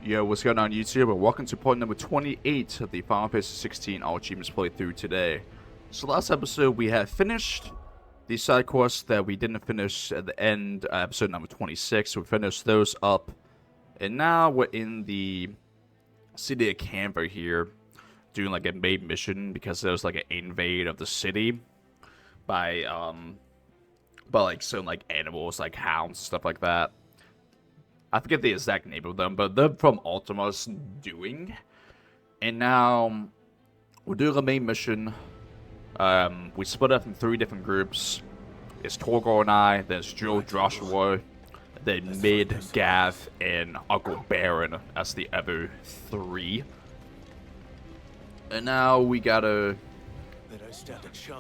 Yo, what's going on YouTube, and welcome to point number 28 of the Final Fantasy 16 All Achievements playthrough today. So last episode we had finished the side quests that we didn't finish at the end, episode number 26, so we finished those up. And now we're in the city of Kanver here, doing like a main mission, because there was like an invade of the city by like some like animals, like hounds, stuff like that. I forget the exact name of them, but they're from Ultima's doing. And now we're doing a main mission. We split up in 3 different groups. It's Torgor and I, then it's Joe, Joshua, then Mid, Gav, and Uncle Baron as the other 3. And now we gotta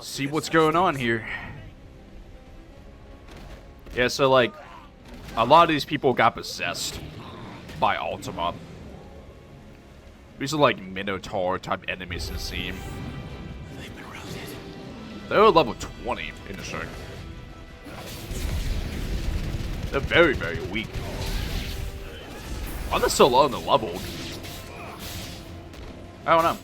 see what's going on here. Yeah, so like, a lot of these people got possessed by Ultima. These are like Minotaur type enemies in the scene. They're level 20 in the show. They're very, very weak. Why are they so low in the level? I don't know.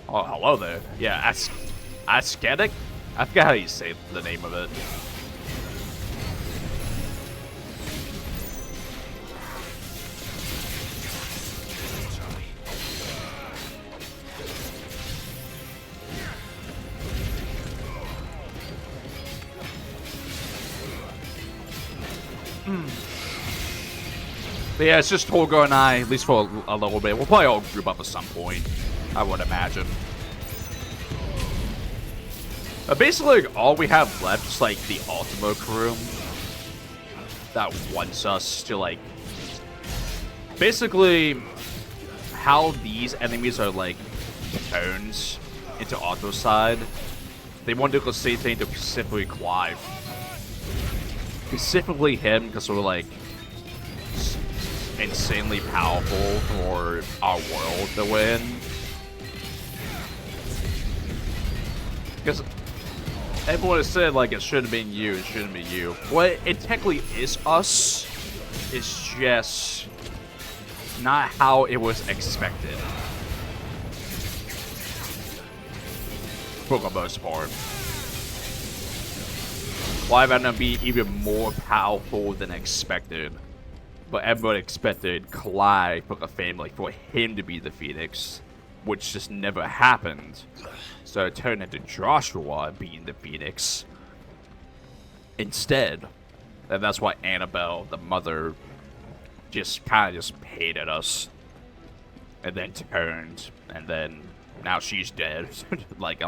Oh, hello there. Yeah, Ascetic? I forgot how you say the name of it. But yeah, it's just Torgo and I, at least for a little bit. We'll probably all group up at some point, I would imagine. Basically, like, all we have left is like the Ultima crew that wants us to like. Basically, how these enemies are like turns into Ultima's side. They want to do the same thing to specifically Clive. Specifically him, because we're like insanely powerful for our world to win. Because everyone has said, like, it should have been you, it shouldn't be you. Well, it technically is us. It's just not how it was expected. For the most part. Clive ended up being even more powerful than expected. But everyone expected Clive for the family, for him to be the Phoenix, which just never happened. So it turned into Joshua being the Phoenix instead. And that's why Annabelle, the mother, just kind of just hated us. And then turned, and then now she's dead. Like,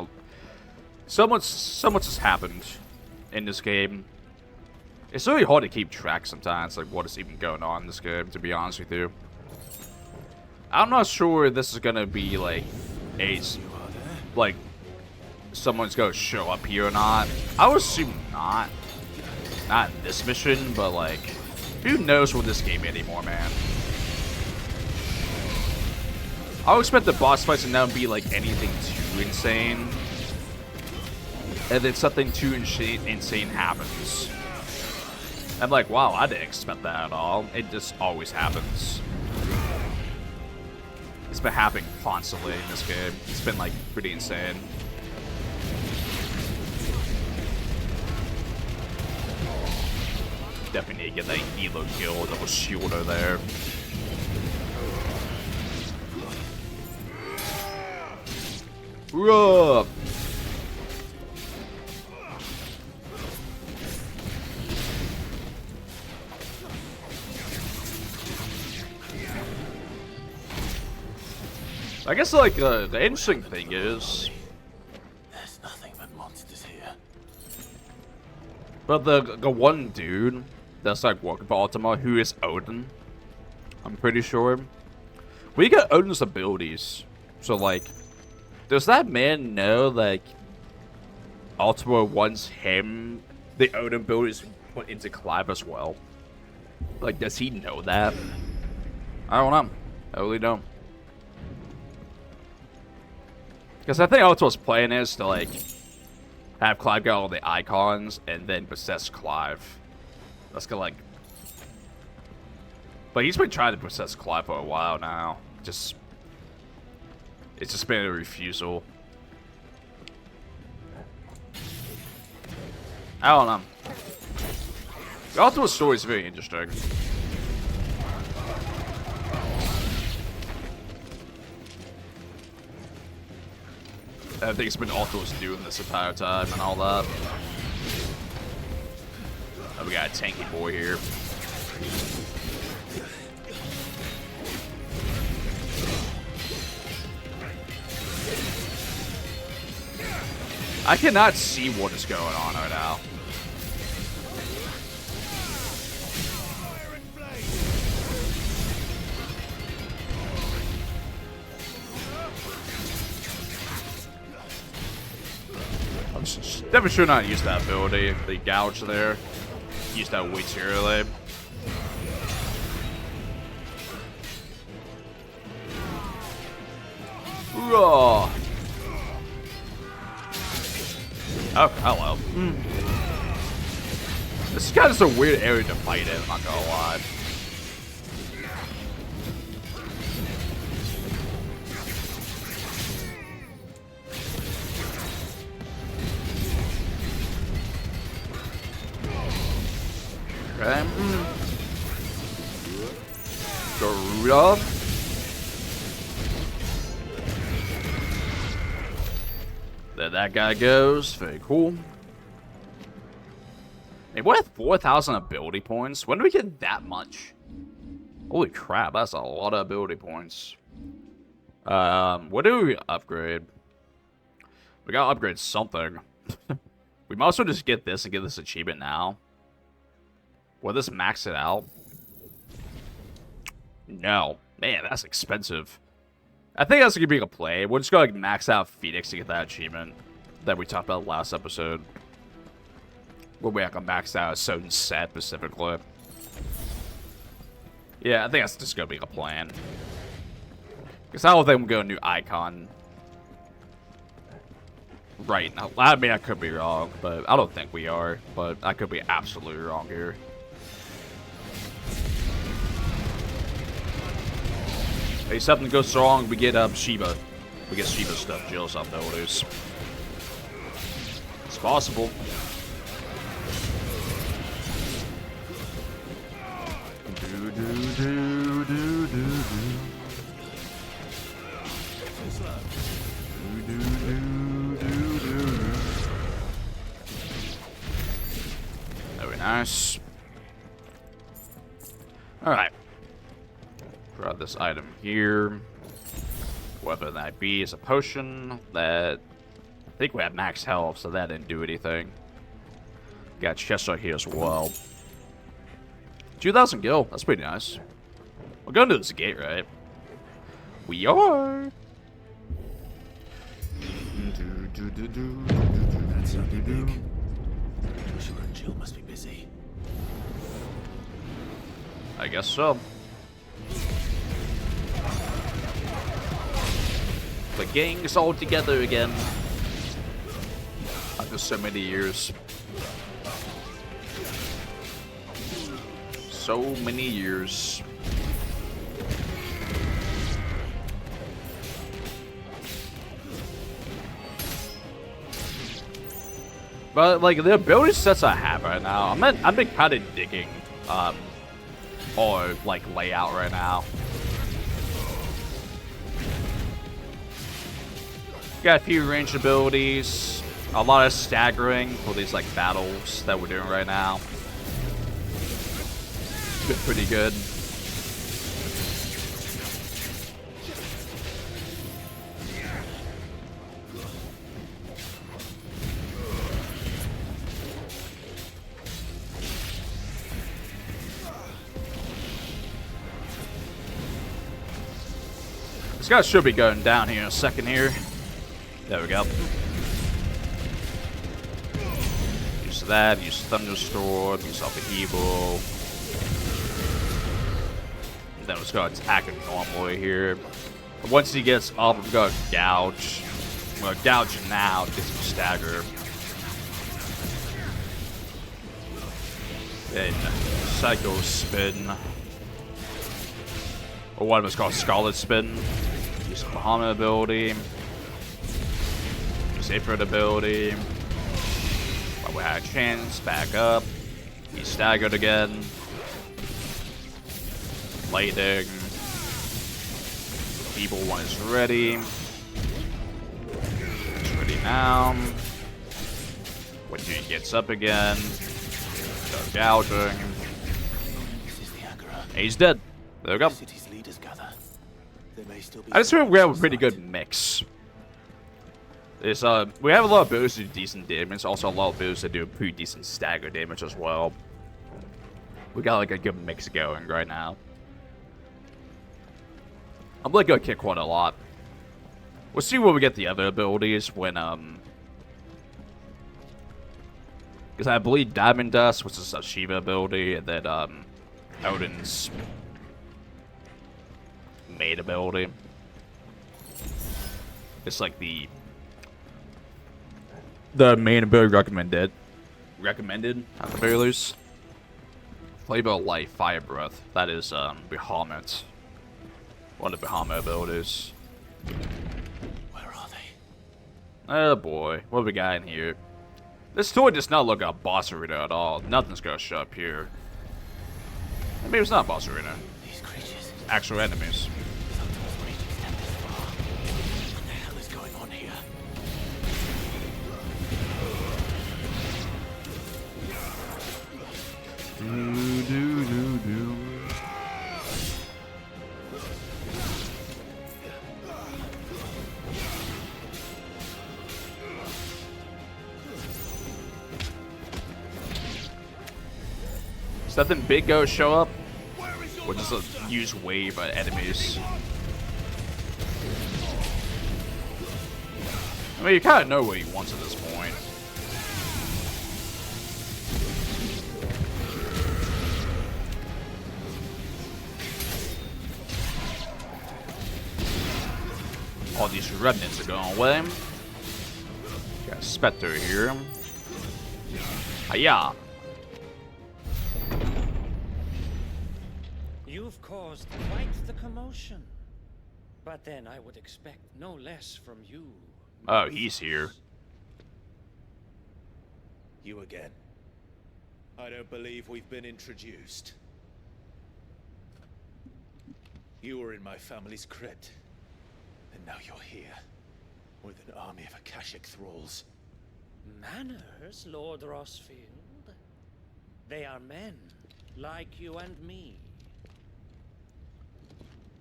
so much has happened in this game. It's really hard to keep track sometimes, like what is even going on in this game, to be honest with you. I'm not sure this is gonna be like like someone's gonna show up here or not. I would assume not. Not in this mission, but like, who knows with this game anymore, man. I would expect the boss fights to now be like anything too insane. And then something too insane happens. I'm like, wow, I didn't expect that at all. It just always happens. It's been happening constantly in this game. It's been like pretty insane. Definitely need to get that Elo kill with a shielder there. Whoa! I guess, like, the interesting thing is, there's nothing but monsters here. But the one dude that's like working for Ultima, who is Odin, I'm pretty sure. We get Odin's abilities, so like, does that man know like Ultima wants him, the Odin abilities put into Clive as well? Like, does he know that? I don't know. I really don't. Because I think Ultima's plan is to like have Clive get all the icons and then possess Clive. That's gonna like... But he's been trying to possess Clive for a while now. It's just been a refusal. I don't know. The ultimate story is very interesting. I think it's been Arthur's doing this entire time and all that. Oh, we got a tanky boy here. I cannot see what is going on right now. Definitely should not use that ability. The gouge there. Use that way too early. Oh, hello. This is kind of a weird area to fight in, I'm not gonna lie. Okay. Garuda. There that guy goes. Very cool. Hey, what have 4,000 ability points? When do we get that much? Holy crap, that's a lot of ability points. What do we upgrade? We gotta upgrade something. We might as well just get this and get this achievement now. Will this max it out? No. Man, that's expensive. I think that's gonna be a play. We're just gonna like max out Phoenix to get that achievement that we talked about last episode. Where we have to max out a certain set specifically. Yeah, I think that's just gonna be a plan. Because I don't think we're gonna do eikon right now. I mean, I could be wrong, but I don't think we are. But I could be absolutely wrong here. Hey, something goes wrong, we get Shiva. We get Shiva stuff, Jill's abilities. It's possible. Very nice. Alright. Grab this item here. Whether that be is a potion that I think we had max health, so that didn't do anything. Got chest right here as well. 2,000 gil. That's pretty nice. We're going to this gate, right? We are. That sounded big. Ursula and Jill must be busy. I guess so. The gang's all together again. After so many years. So many years. But like the ability sets I have right now, I've been kind of digging or like layout right now. Got a few ranged abilities, a lot of staggering for these like battles that we're doing right now. Been pretty good. This guy should be going down here in a second here. There we go. Use that, use Thunderstorm, use Upheaval. Then let's go attack him normally here. But once he gets up, we're going to gouge. I'm going to gouge him now to get some stagger. Then Psycho Spin. Or one was called Scarlet Spin. Use the Bahamut ability. Sacred ability. But we had a chance. Back up. He's staggered again. Lightning. Evil one is ready. It's ready now. When he gets up again. Start gouging. He's dead. There we go. I just feel we have a pretty good mix. It's, we have a lot of builds that do decent damage, also a lot of builds that do pretty decent stagger damage as well. We got like a good mix going right now. I'm like gonna kick one a lot. We'll see where we get the other abilities when because I believe Diamond Dust, which is a Shiva ability, and then Odin's main ability. It's like the main ability recommended at the very least. Flavor of Life, Fire Breath. That is Bahamut. One of the Bahamut abilities. Where are they? Oh boy, what do we got in here? This toy does not look like a boss arena at all. Nothing's gonna show up here. Maybe it's not a boss arena. These creatures. Actual enemies. What the hell is going on here? Does nothing big go show up? Or just a use wave at enemies? I mean, you kind of know what he wants at this point. All these remnants are going away. Got a Spectre here. Hiya! You've caused quite the commotion. But then I would expect no less from you. Oh, he's here. You again. I don't believe we've been introduced. You were in my family's crypt. And now you're here. With an army of Akashic thralls. Manners, Lord Rossfield. They are men, like you and me.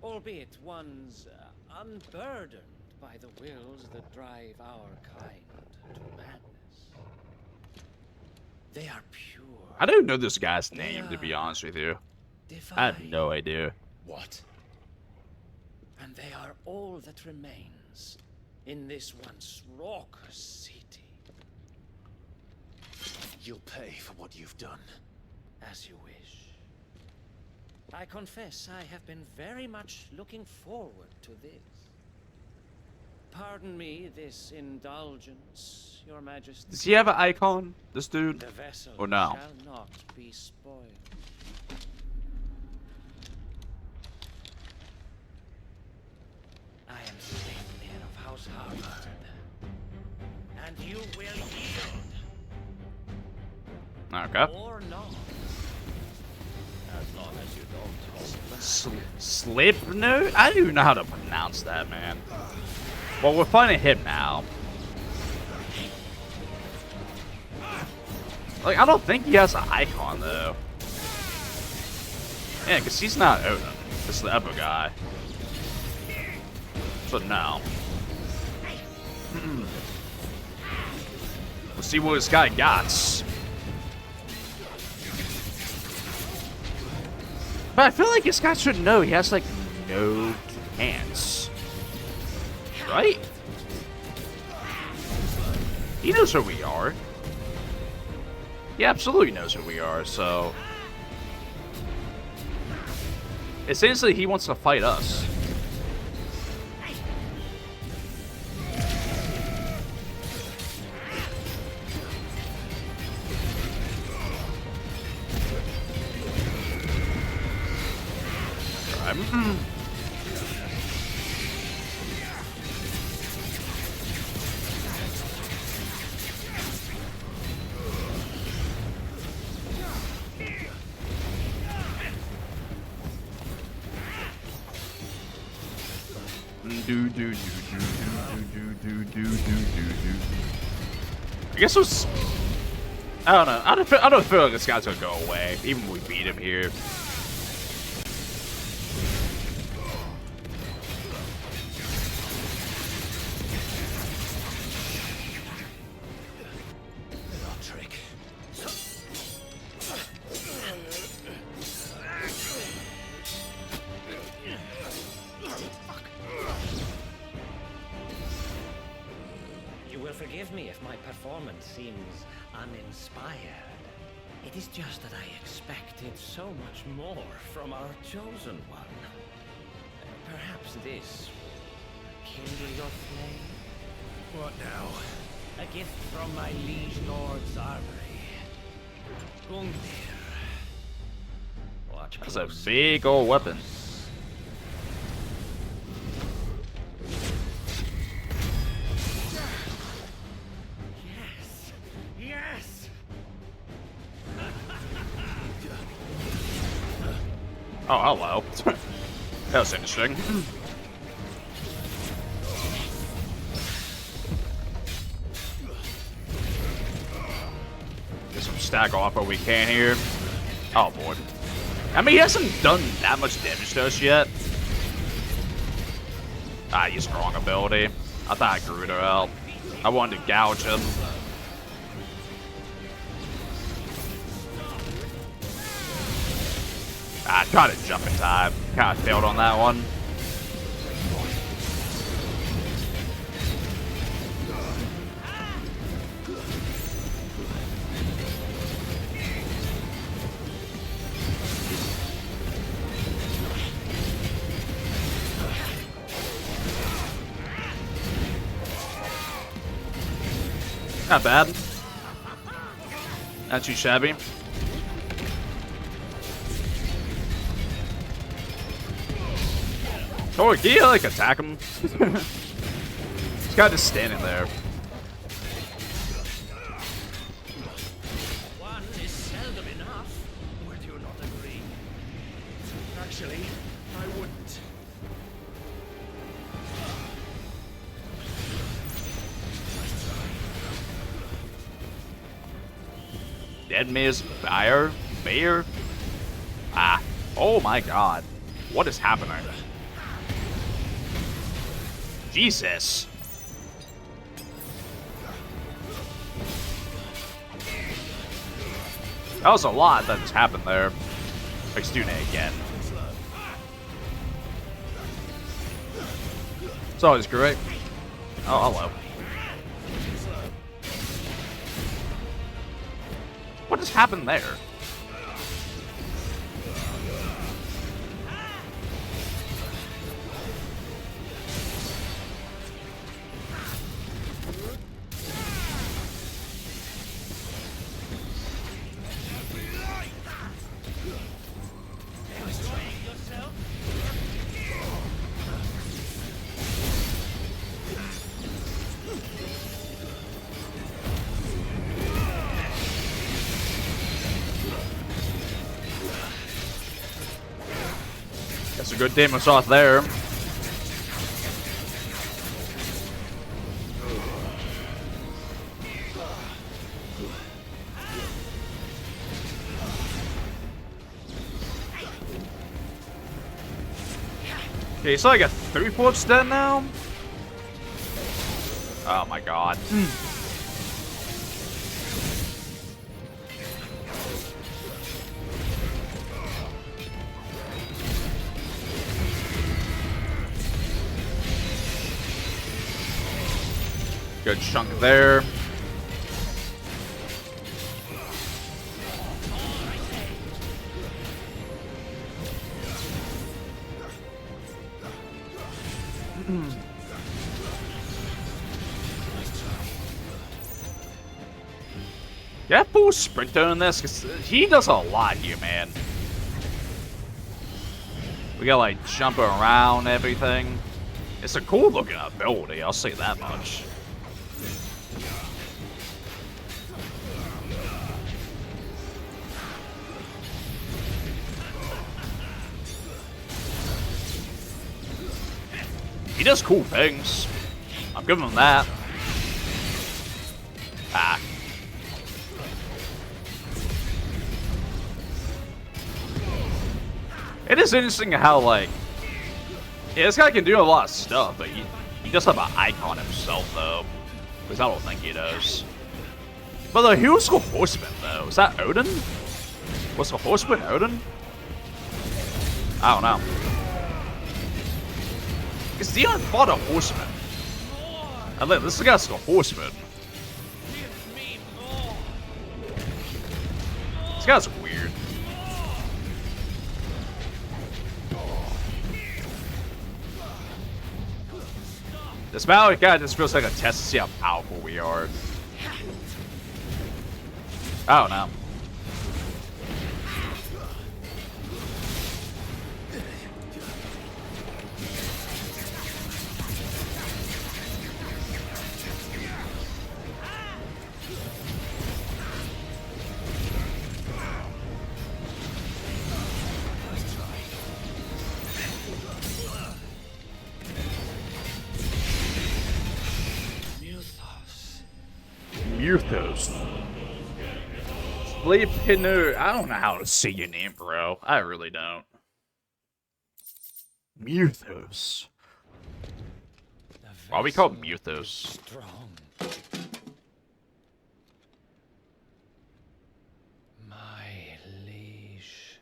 Albeit ones unburdened by the wills that drive our kind to madness. They are pure. I don't know this guy's name, to be honest with you. Divine. I have no idea. What? And they are all that remains in this once raucous city. You'll pay for what you've done. As you wish. I confess I have been very much looking forward to this. Pardon me this indulgence, Your Majesty. Does he have an icon, this dude? The vessel Or no? shall not be spoiled. I am Sleipnir of House Harvard, and you will yield Okay. or not. As long as you don't talk. Sleipnir? I don't even know how to pronounce that, man. Well, we're fighting him now. Like, I don't think he has an icon, though. Yeah, because he's not Odin. It's the other guy. So, no. Let's see what this guy got. But I feel like this guy should know he has, like, no hands. Right? He knows who we are. He absolutely knows who we are, so... essentially, he wants to fight us. time. I guess it was. I don't know. I don't feel like this guy's gonna go away, even when we beat him here. Forgive me if my performance seems uninspired. It is just that I expected so much more from our chosen one. Perhaps this will kindle your flame? What now? A gift from my liege lord's armory. Gungnir. Watch That's a closely. big old weapon. Yes! Oh, hello. That was interesting. Get some stack off what we can here. Oh, boy. I mean, he hasn't done that much damage to us yet. Ah, he's strong ability. I thought I grew her out. I wanted to gouge him. I tried to jump in time. Kind of failed on that one. Not bad. Not too shabby. Oh, can you, like, attack him? He's kind of just standing there. One is seldom enough. Would you not agree? Actually, I wouldn't. Dead Miss Bayer? Bayer? Ah. Oh my god. What is happening? Jesus. That was a lot that just happened there. Let's do that again. It's always great. Oh, hello. What just happened there? That's a good demon sauce there. Okay, so I got 3/4 dead now. Oh my god. Good chunk there. Yeah, full sprinter in this, 'cause he does a lot here, man. We got like jumping around and everything. It's a cool looking ability, I'll say that much. He does cool things. I'm giving him that. Ah. It is interesting how, like, yeah, this guy can do a lot of stuff, but he does have an icon himself, though. Because I don't think he does. But who was the horseman, though? Is that Odin? Was the horseman Odin? I don't know. Because Dion fought a horseman. And look, this guy's the horseman. This guy's weird. This battle guy just feels like a test to see how powerful we are. I don't know. Mythos. Sleepinu. I don't know how to say your name, bro. I really don't. Mythos. Why are we called Mythos? Strong. My liege.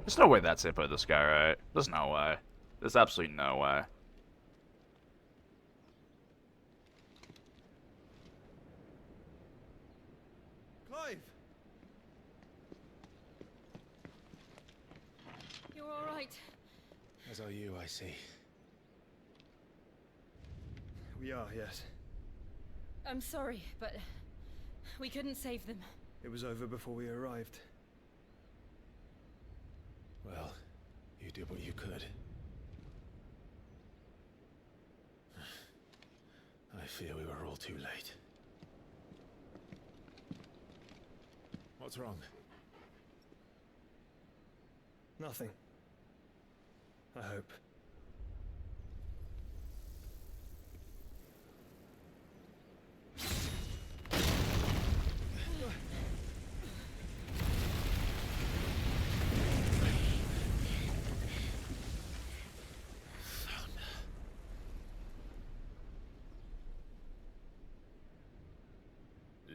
There's no way that's it for this guy, right? There's no way. There's absolutely no way. You're all right. As are you, I see. We are, yes. I'm sorry, but we couldn't save them. It was over before we arrived. Well, you did what you could. I fear we were all too late. What's wrong? Nothing. I hope.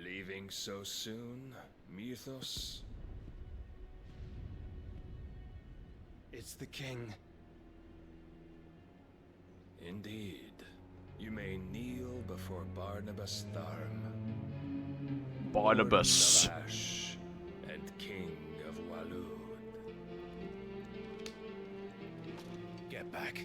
Leaving so soon, Mythos? It's the king. Indeed. You may kneel before Barnabas Tharm, Barnabas. Lord of Ash and King of Walud. Get back.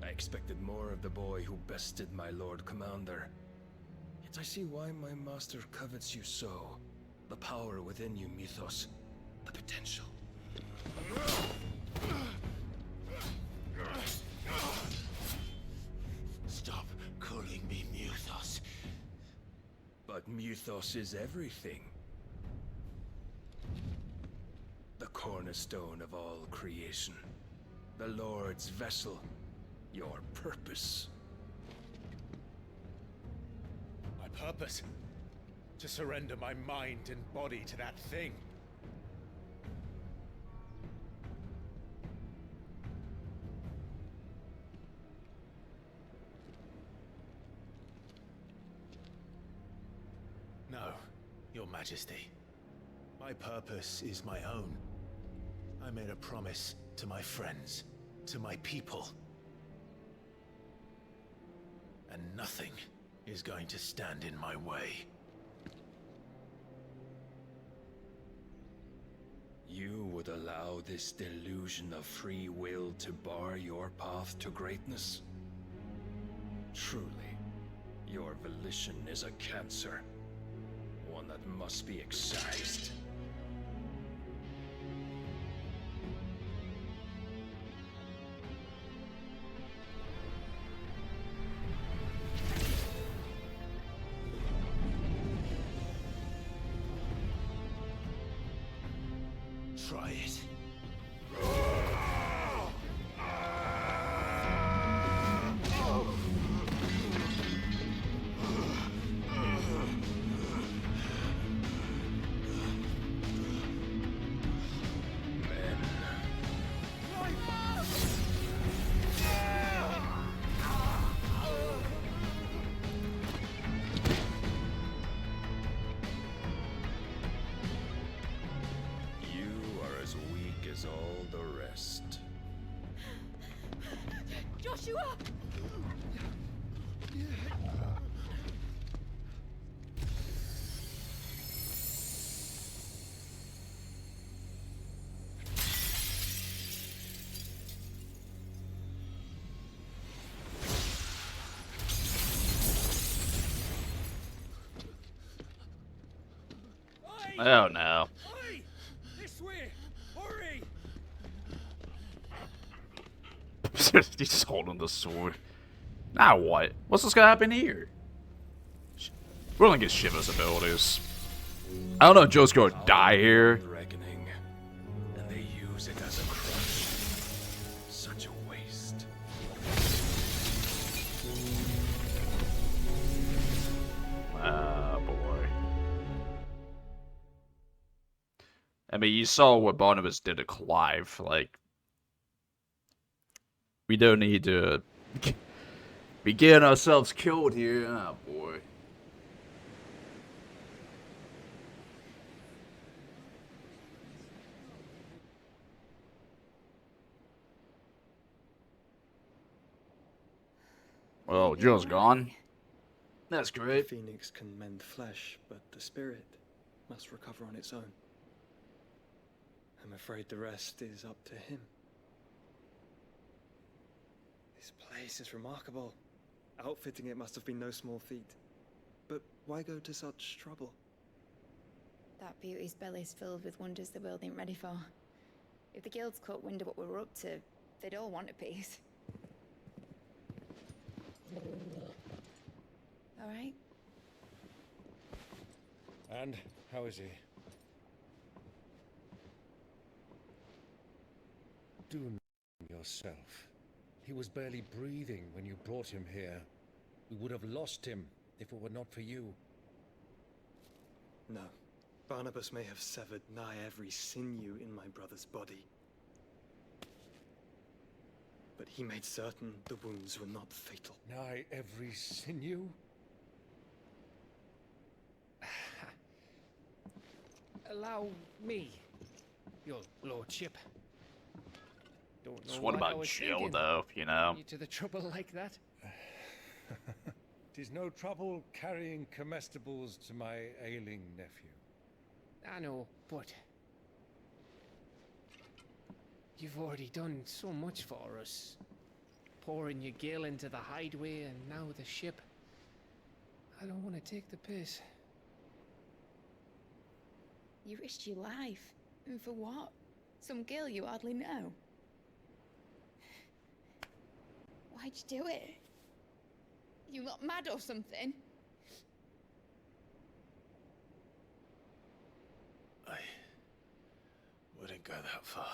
I expected more of the boy who bested my Lord Commander. Yet I see why my master covets you so. The power within you, Mythos. The potential. Stop calling me Mythos. But Mythos is everything. The cornerstone of all creation. The Lord's vessel. Your purpose. My purpose? To surrender my mind and body to that thing. No, Your Majesty. My purpose is my own. I made a promise to my friends, to my people. And nothing is going to stand in my way. You would allow this delusion of free will to bar your path to greatness? Truly, your volition is a cancer. One that must be excised. Try it. All the rest. Joshua! Oh no. Oi! This way! Hurry! He's just holding the sword. Now what? What's gonna happen here? We're gonna get Shiva's abilities. I don't know if Joe's gonna die here. Reckoning, and they use it as a crutch. Such a waste. Ah, boy. I mean, you saw what Barnabas did to Clive. Like, we don't need to be getting ourselves killed here. Ah, boy. Oh, Joe's gone. That's The great. phoenix can mend flesh, but the spirit must recover on its own. I'm afraid the rest is up to him. This place is remarkable. Outfitting it must have been no small feat. But why go to such trouble? That beauty's belly's filled with wonders the world ain't ready for. If the guilds caught wind of what we were up to, they'd all want a piece. All right? And how is he? Do know yourself. He was barely breathing when you brought him here. We would have lost him if it were not for you. No. Barnabas may have severed nigh every sinew in my brother's body. But he made certain the wounds were not fatal. Nigh every sinew? Allow me, your lordship. Don't know So what I about was Jill, thinking. though, you know? You to the trouble like that? Tis no trouble carrying comestibles to my ailing nephew. I know, but you've already done so much for us. Pouring your gil into the hideaway and now the ship. I don't want to take the piss. You risked your life. And for what? Some girl you hardly know. Why'd you do it? You not mad or something? I wouldn't go that far.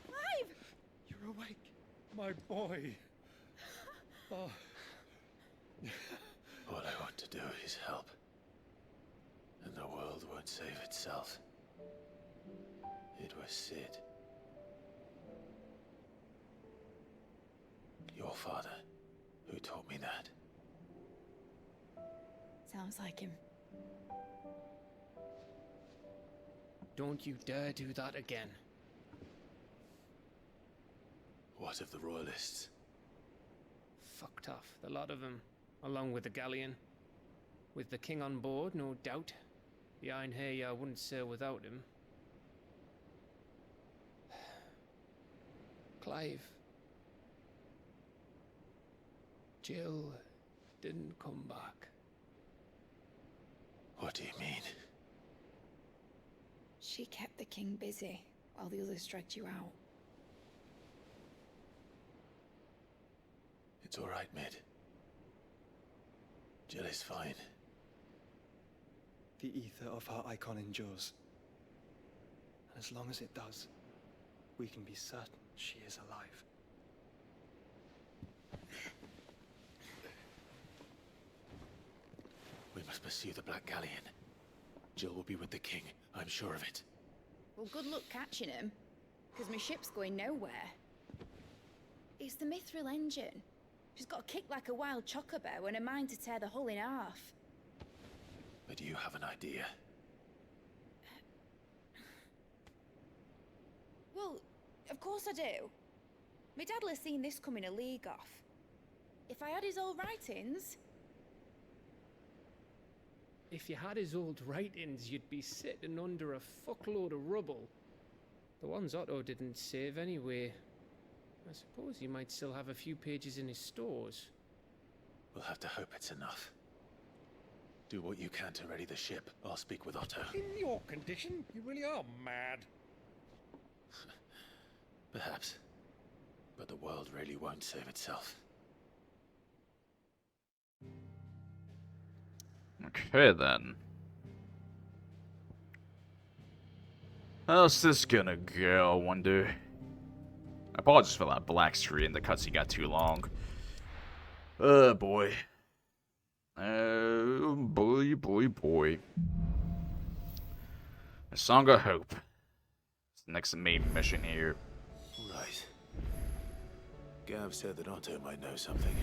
Clive! You're awake, my boy. Oh. All I want to do is help. And the world won't save itself. It was Sid. Your father, who taught me that. Sounds like him. Don't you dare do that again. What of the Royalists? Fucked off, the lot of them, along with the galleon. With the king on board, no doubt. The Iron Hair wouldn't sail without him. Clive. Jill didn't come back. What do you mean? She kept the king busy while the others dragged you out. It's all right, Mid. Jill is fine. The ether of her eikon endures. And as long as it does, we can be certain she is alive. We must pursue the Black Galleon. Jill will be with the king, I'm sure of it. Well, good luck catching him, because my ship's going nowhere. It's the Mithril engine. She's got a kick like a wild chocobo and a mind to tear the hull in half. But you have an idea. Well, of course I do. My dad'll have seen this coming a league off. If I had his old writings... If you had his old writings, you'd be sitting under a fuckload of rubble. The ones Otto didn't save anyway. I suppose he might still have a few pages in his stores. We'll have to hope it's enough. Do what you can to ready the ship. I'll speak with Otto. In your condition, you really are mad. Perhaps. But the world really won't save itself. Okay, then. How's this gonna go, I wonder? Apologies for that black screen. The cutscene got too long. Oh, boy. Oh, boy, boy, boy. A Song of Hope. It's the next main mission here. Right. Gav said that Otto might know something.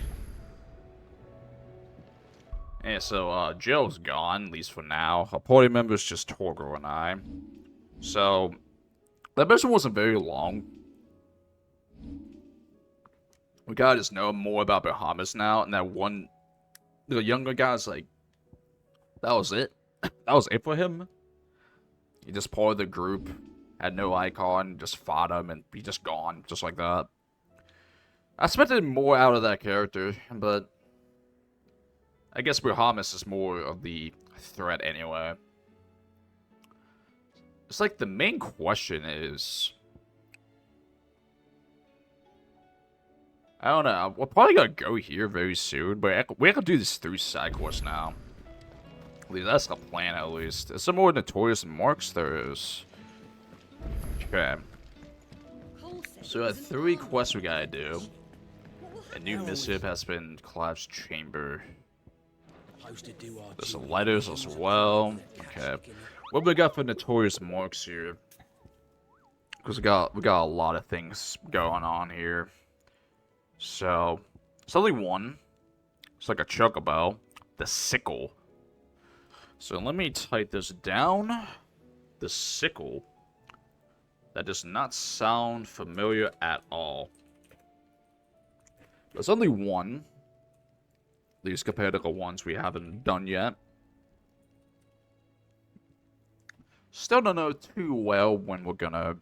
Yeah, so, Jill's gone, at least for now. Our party member's just Torgo and I. So, that mission wasn't very long. We gotta just know more about Barnabas now, and that one, the younger guy's like, that was it? That was it for him? He just part of the group, had no icon, just fought him, and he just gone, just like that. I expected more out of that character, but I guess Barnabas is more of the threat anyway. It's like the main question is, I don't know, we're probably gonna go here very soon, but we have to do this through sidequests now. At least that's the plan, at least. Is some more notorious marks? There is. Okay. So we have 3 quests we gotta do. A new missive has been Clive's chamber. There's some letters as well. Okay. What do we got for notorious marks here? Because we got a lot of things going on here. So it's only one. It's like a chocobo. The sickle. So let me type this down. The sickle. That does not sound familiar at all. There's only one. At least compared to the ones we haven't done yet. Still don't know too well when we're gonna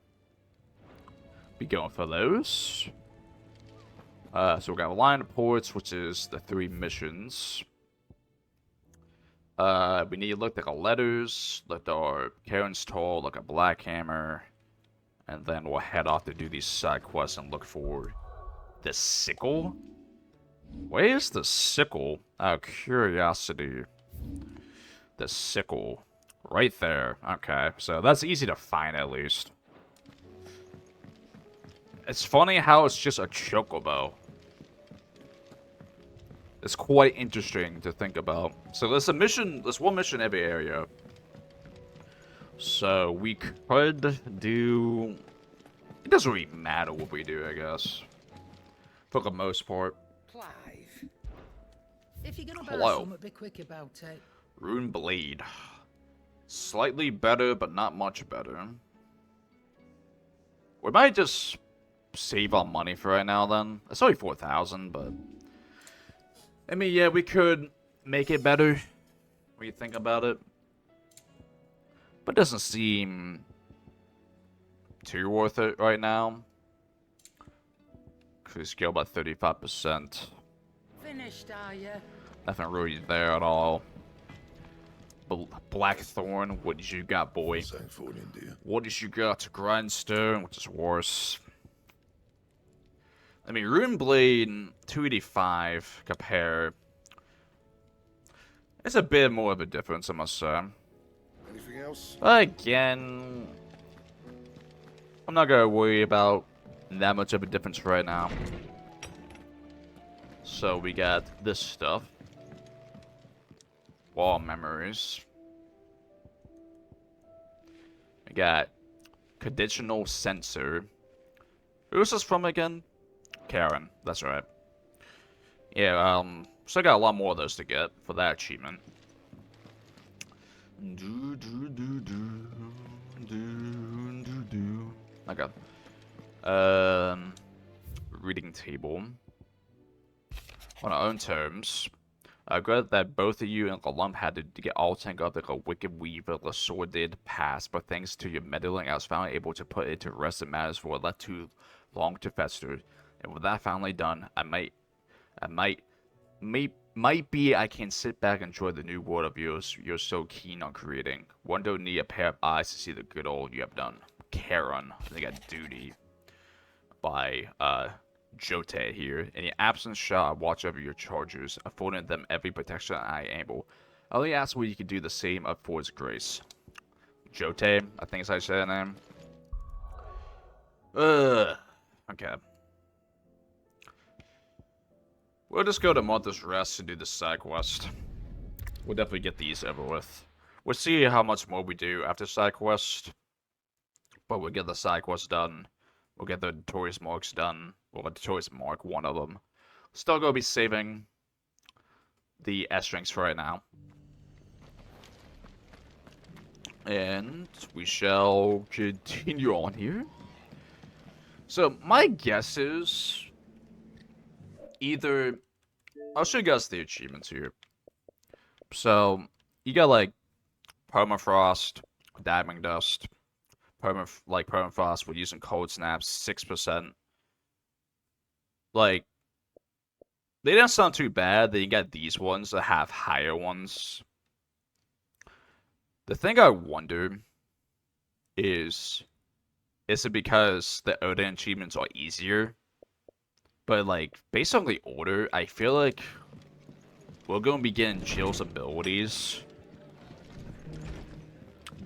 be going for those. So we got Line of Ports, which is the 3 missions. We need to look at our letters, look at our Karen's Toll, look at Black Hammer, and then we'll head off to do these side quests and look for the sickle. Where is the sickle? Out of curiosity. The sickle. Right there. Okay, so that's easy to find at least. It's funny how it's just a chocobo. It's quite interesting to think about. So there's a mission, there's one mission in every area. So we could do... It doesn't really matter what we do, I guess. For the most part. Clive, if you're gonna buy Hello. something, be quick about it. Rune Blade. Slightly better, but not much better. We might just save our money for right now, then. It's only 4,000, but... I mean, yeah, we could make it better when you think about it. But it doesn't seem too worth it right now. Could scale by 35%. Finished, are you? Nothing really there at all. Blackthorn, what did you got, boy? What did you got? Grindstone, which is worse. I mean, Rune Blade, 285 compare. It's a bit more of a difference, I must say. Anything else? Again, I'm not gonna worry about that much of a difference right now. So we got this stuff. Wall memories. We got conditional sensor. Who's this from again? Karen, that's right. Yeah, still got a lot more of those to get for that achievement. Okay. Reading table. On our own terms. I regret that both of you and Golump had to get all tangled up like a wicked weaver the sordid past, but thanks to your meddling, I was finally able to put it to rest in matters for what left too long to fester. And with that finally done, I can sit back and enjoy the new world of yours you're so keen on creating. One don't need a pair of eyes to see the good old you have done. Karen, I got duty by Jote here. In your absence, shall I watch over your chargers, affording them every protection I able. I only ask whether you can do the same of for his grace. Jote, I think is how you say that name. Okay. We'll just go to Martha's Rest and do the side quest. We'll definitely get these over with. We'll see how much more we do after side quest. But we'll get the side quest done. We'll get the Notorious Marks done. Well, the Notorious Mark, one of them. Still gonna be saving the S-Strings for right now. And we shall continue on here. So, my guess is... either... I'll show you guys the achievements here. So, you got, like, Permafrost, Diamond Dust, Permafrost with using Cold Snaps, 6%. Like, they don't sound too bad. Then you got these ones that have higher ones. The thing I wonder is it because the Odin achievements are easier? But, like, based on the order, I feel like we're going to be getting Jill's abilities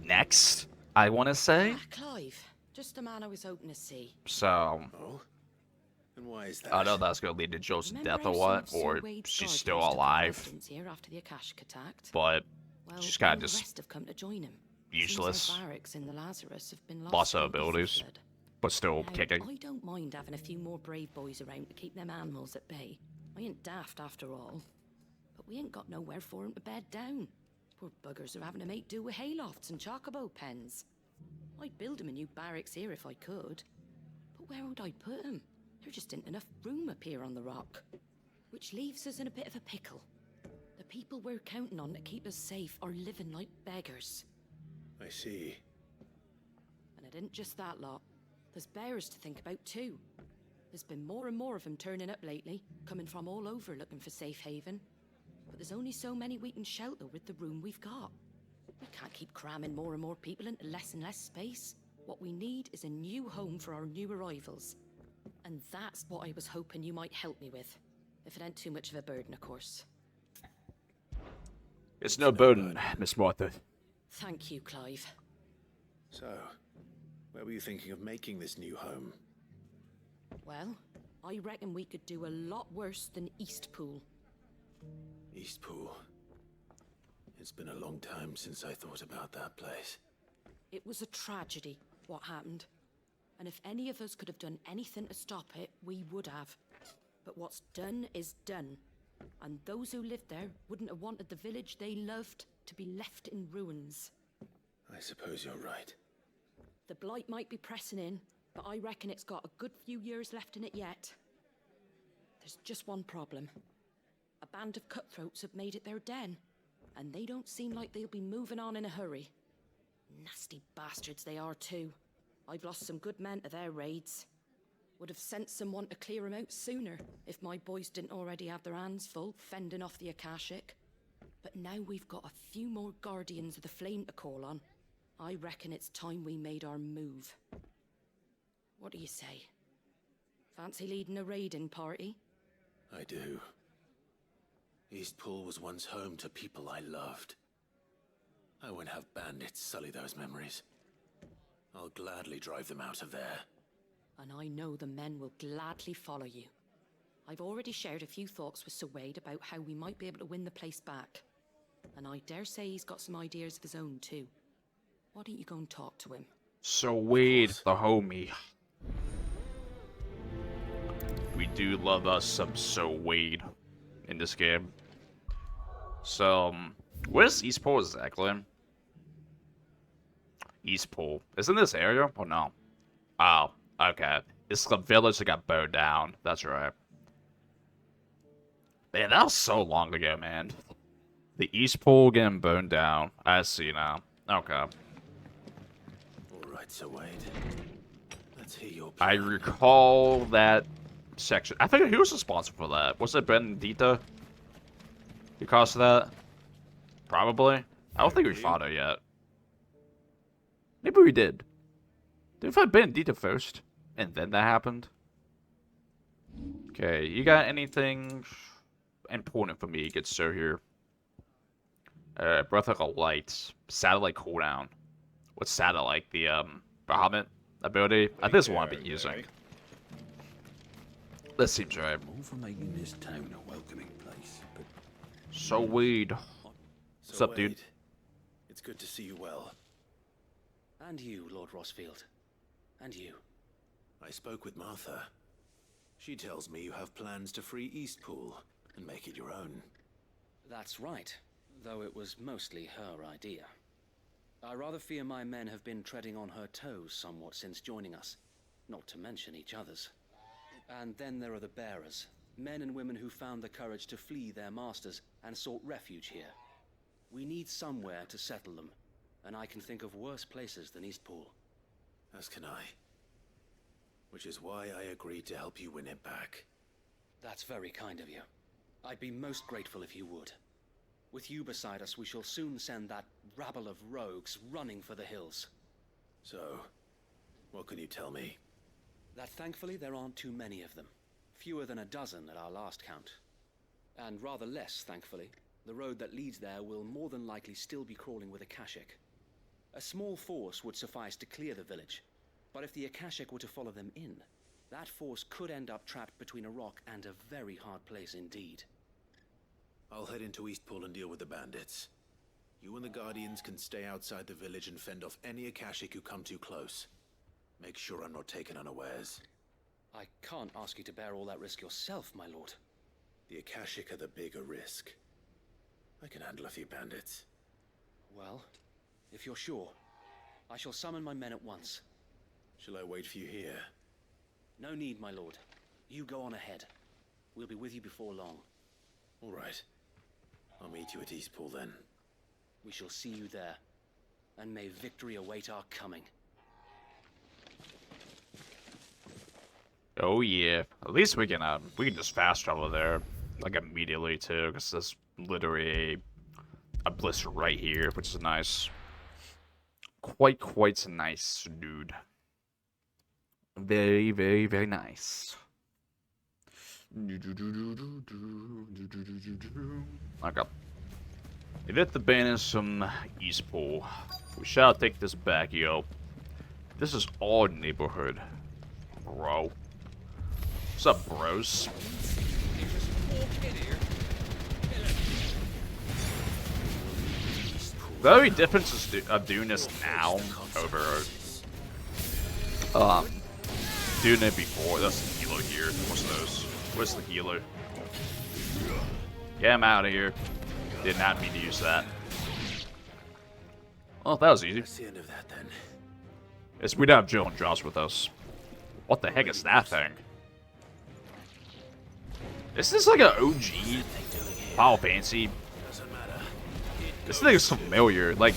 next, I want to say. Ah, Clive, just a man I was hoping to see. So, Oh? And why is that? I don't know if that's going to lead to Jill's death or what, or she's still alive. Here after the Akashic attacked. But well, she's kind of the just rest have come to join him. useless. Seems our barracks in the Lazarus have been lost Lost her in abilities, flood. but still Now, kicking. I don't mind having a few more brave boys around to keep them animals at bay. I ain't daft after all. But we ain't got nowhere for 'em to bed down. Poor buggers are having to make do with haylofts and chocobo pens. I'd build 'em a new barracks here if I could. But where would I put 'em? There just ain't enough room up here on the rock. Which leaves us in a bit of a pickle. The people we're counting on to keep us safe are living like beggars. I see. And it isn't just that lot. There's bears to think about too. There's been more and more of them turning up lately, coming from all over looking for safe haven. But there's only so many we can shelter with the room we've got. We can't keep cramming more and more people into less and less space. What we need is a new home for our new arrivals. And that's what I was hoping you might help me with. If it ain't too much of a burden, of course. It's no burden, Miss Martha. Thank you, Clive. So, where were you thinking of making this new home? Well, I reckon we could do a lot worse than Eastpool. Eastpool. It's been a long time since I thought about that place. It was a tragedy, what happened. And if any of us could have done anything to stop it, we would have. But what's done is done. And those who lived there wouldn't have wanted the village they loved to be left in ruins. I suppose you're right. The blight might be pressing in, but I reckon it's got a good few years left in it yet. There's just one problem. A band of cutthroats have made it their den, and they don't seem like they'll be moving on in a hurry. Nasty bastards they are too. I've lost some good men to their raids. Would have sent someone to clear them out sooner if my boys didn't already have their hands full fending off the Akashic. But now we've got a few more guardians of the flame to call on. I reckon it's time we made our move. What do you say? Fancy leading a raiding party? I do. Eastpool was once home to people I loved. I won't have bandits sully those memories. I'll gladly drive them out of there. And I know the men will gladly follow you. I've already shared a few thoughts with Sir Wade about how we might be able to win the place back. And I dare say he's got some ideas of his own too. Why don't you go and talk to him? So Wade, the homie. We do love us some So Wade in this game. So, where's Eastpool exactly? Eastpool. Is in this area or no? Oh, okay. It's the village that got burned down. That's right. Man, that was so long ago, man. The Eastpool getting burned down. I see now. Okay. Alright, Sir Wade. Let's hear your I plan. recall that section. I think he was responsible for that. Was it Benedita? Because of that? Probably. I don't think we fought her yet. Maybe we did. Did we fight Benedita first? And then that happened? Okay, you got anything important for me, good sir, here? Breath of a Light. Satellite cooldown. What's satellite? The, Bahamut ability? I think this is one I've been using. That seems right. All for making this town a welcoming place, but... So weed. What's up, dude? It's good to see you well. And you, Lord Rossfield. And you. I spoke with Martha. She tells me you have plans to free Eastpool and make it your own. That's right, though it was mostly her idea. I rather fear my men have been treading on her toes somewhat since joining us, not to mention each other's. And then there are the bearers, men and women who found the courage to flee their masters and sought refuge here. We need somewhere to settle them, and I can think of worse places than Eastpool. As can I. Which is why I agreed to help you win it back. That's very kind of you. I'd be most grateful if you would. With you beside us, we shall soon send that rabble of rogues running for the hills. So, what can you tell me? That thankfully there aren't too many of them. Fewer than a dozen at our last count. And rather less, thankfully, the road that leads there will more than likely still be crawling with Akashic. A small force would suffice to clear the village, but if the Akashic were to follow them in, that force could end up trapped between a rock and a very hard place indeed. I'll head into Eastpool and deal with the bandits. You and the Guardians can stay outside the village and fend off any Akashic who come too close. Make sure I'm not taken unawares. I can't ask you to bear all that risk yourself, my lord. The Akashic are the bigger risk. I can handle a few bandits. Well, if you're sure, I shall summon my men at once. Shall I wait for you here? No need, my lord. You go on ahead. We'll be with you before long. All right. I'll meet you at Eastpool then. We shall see you there. And may victory await our coming. Oh yeah. At least we can just fast travel there, like immediately too, because there's literally a blister right here, which is nice. Quite nice, dude. Very, very, very nice. Okay. We let the banners from Eastpool. We shall take this back, yo. This is our neighborhood, bro. What's up, bros? You just walk in here, kill very different of doing this now over doing it before. That's the healer here. What's those? Where's the healer? Get him out of here. Did not mean to use that. Well, that was easy. That's the end of that then. We don't have Jill and Josh with us. What the heck is that thing? Is this like an OG Final Fantasy? This thing is familiar. Like,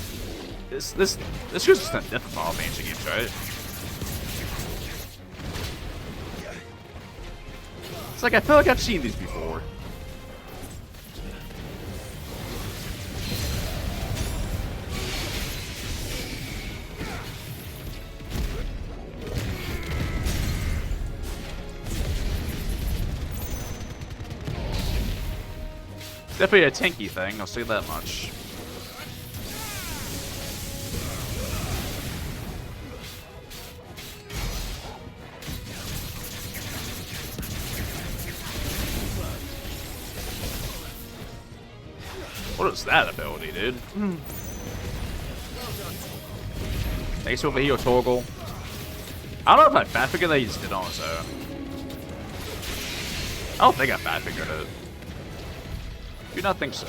this was just a different Final Fantasy games, right? It's like I feel like I've seen these before. Definitely a tanky thing, I'll say that much. What is that ability, dude? Thanks over here, Torgal. I don't know if I bad figured that he just did on his own. I don't think I bad figured it. Do not think so.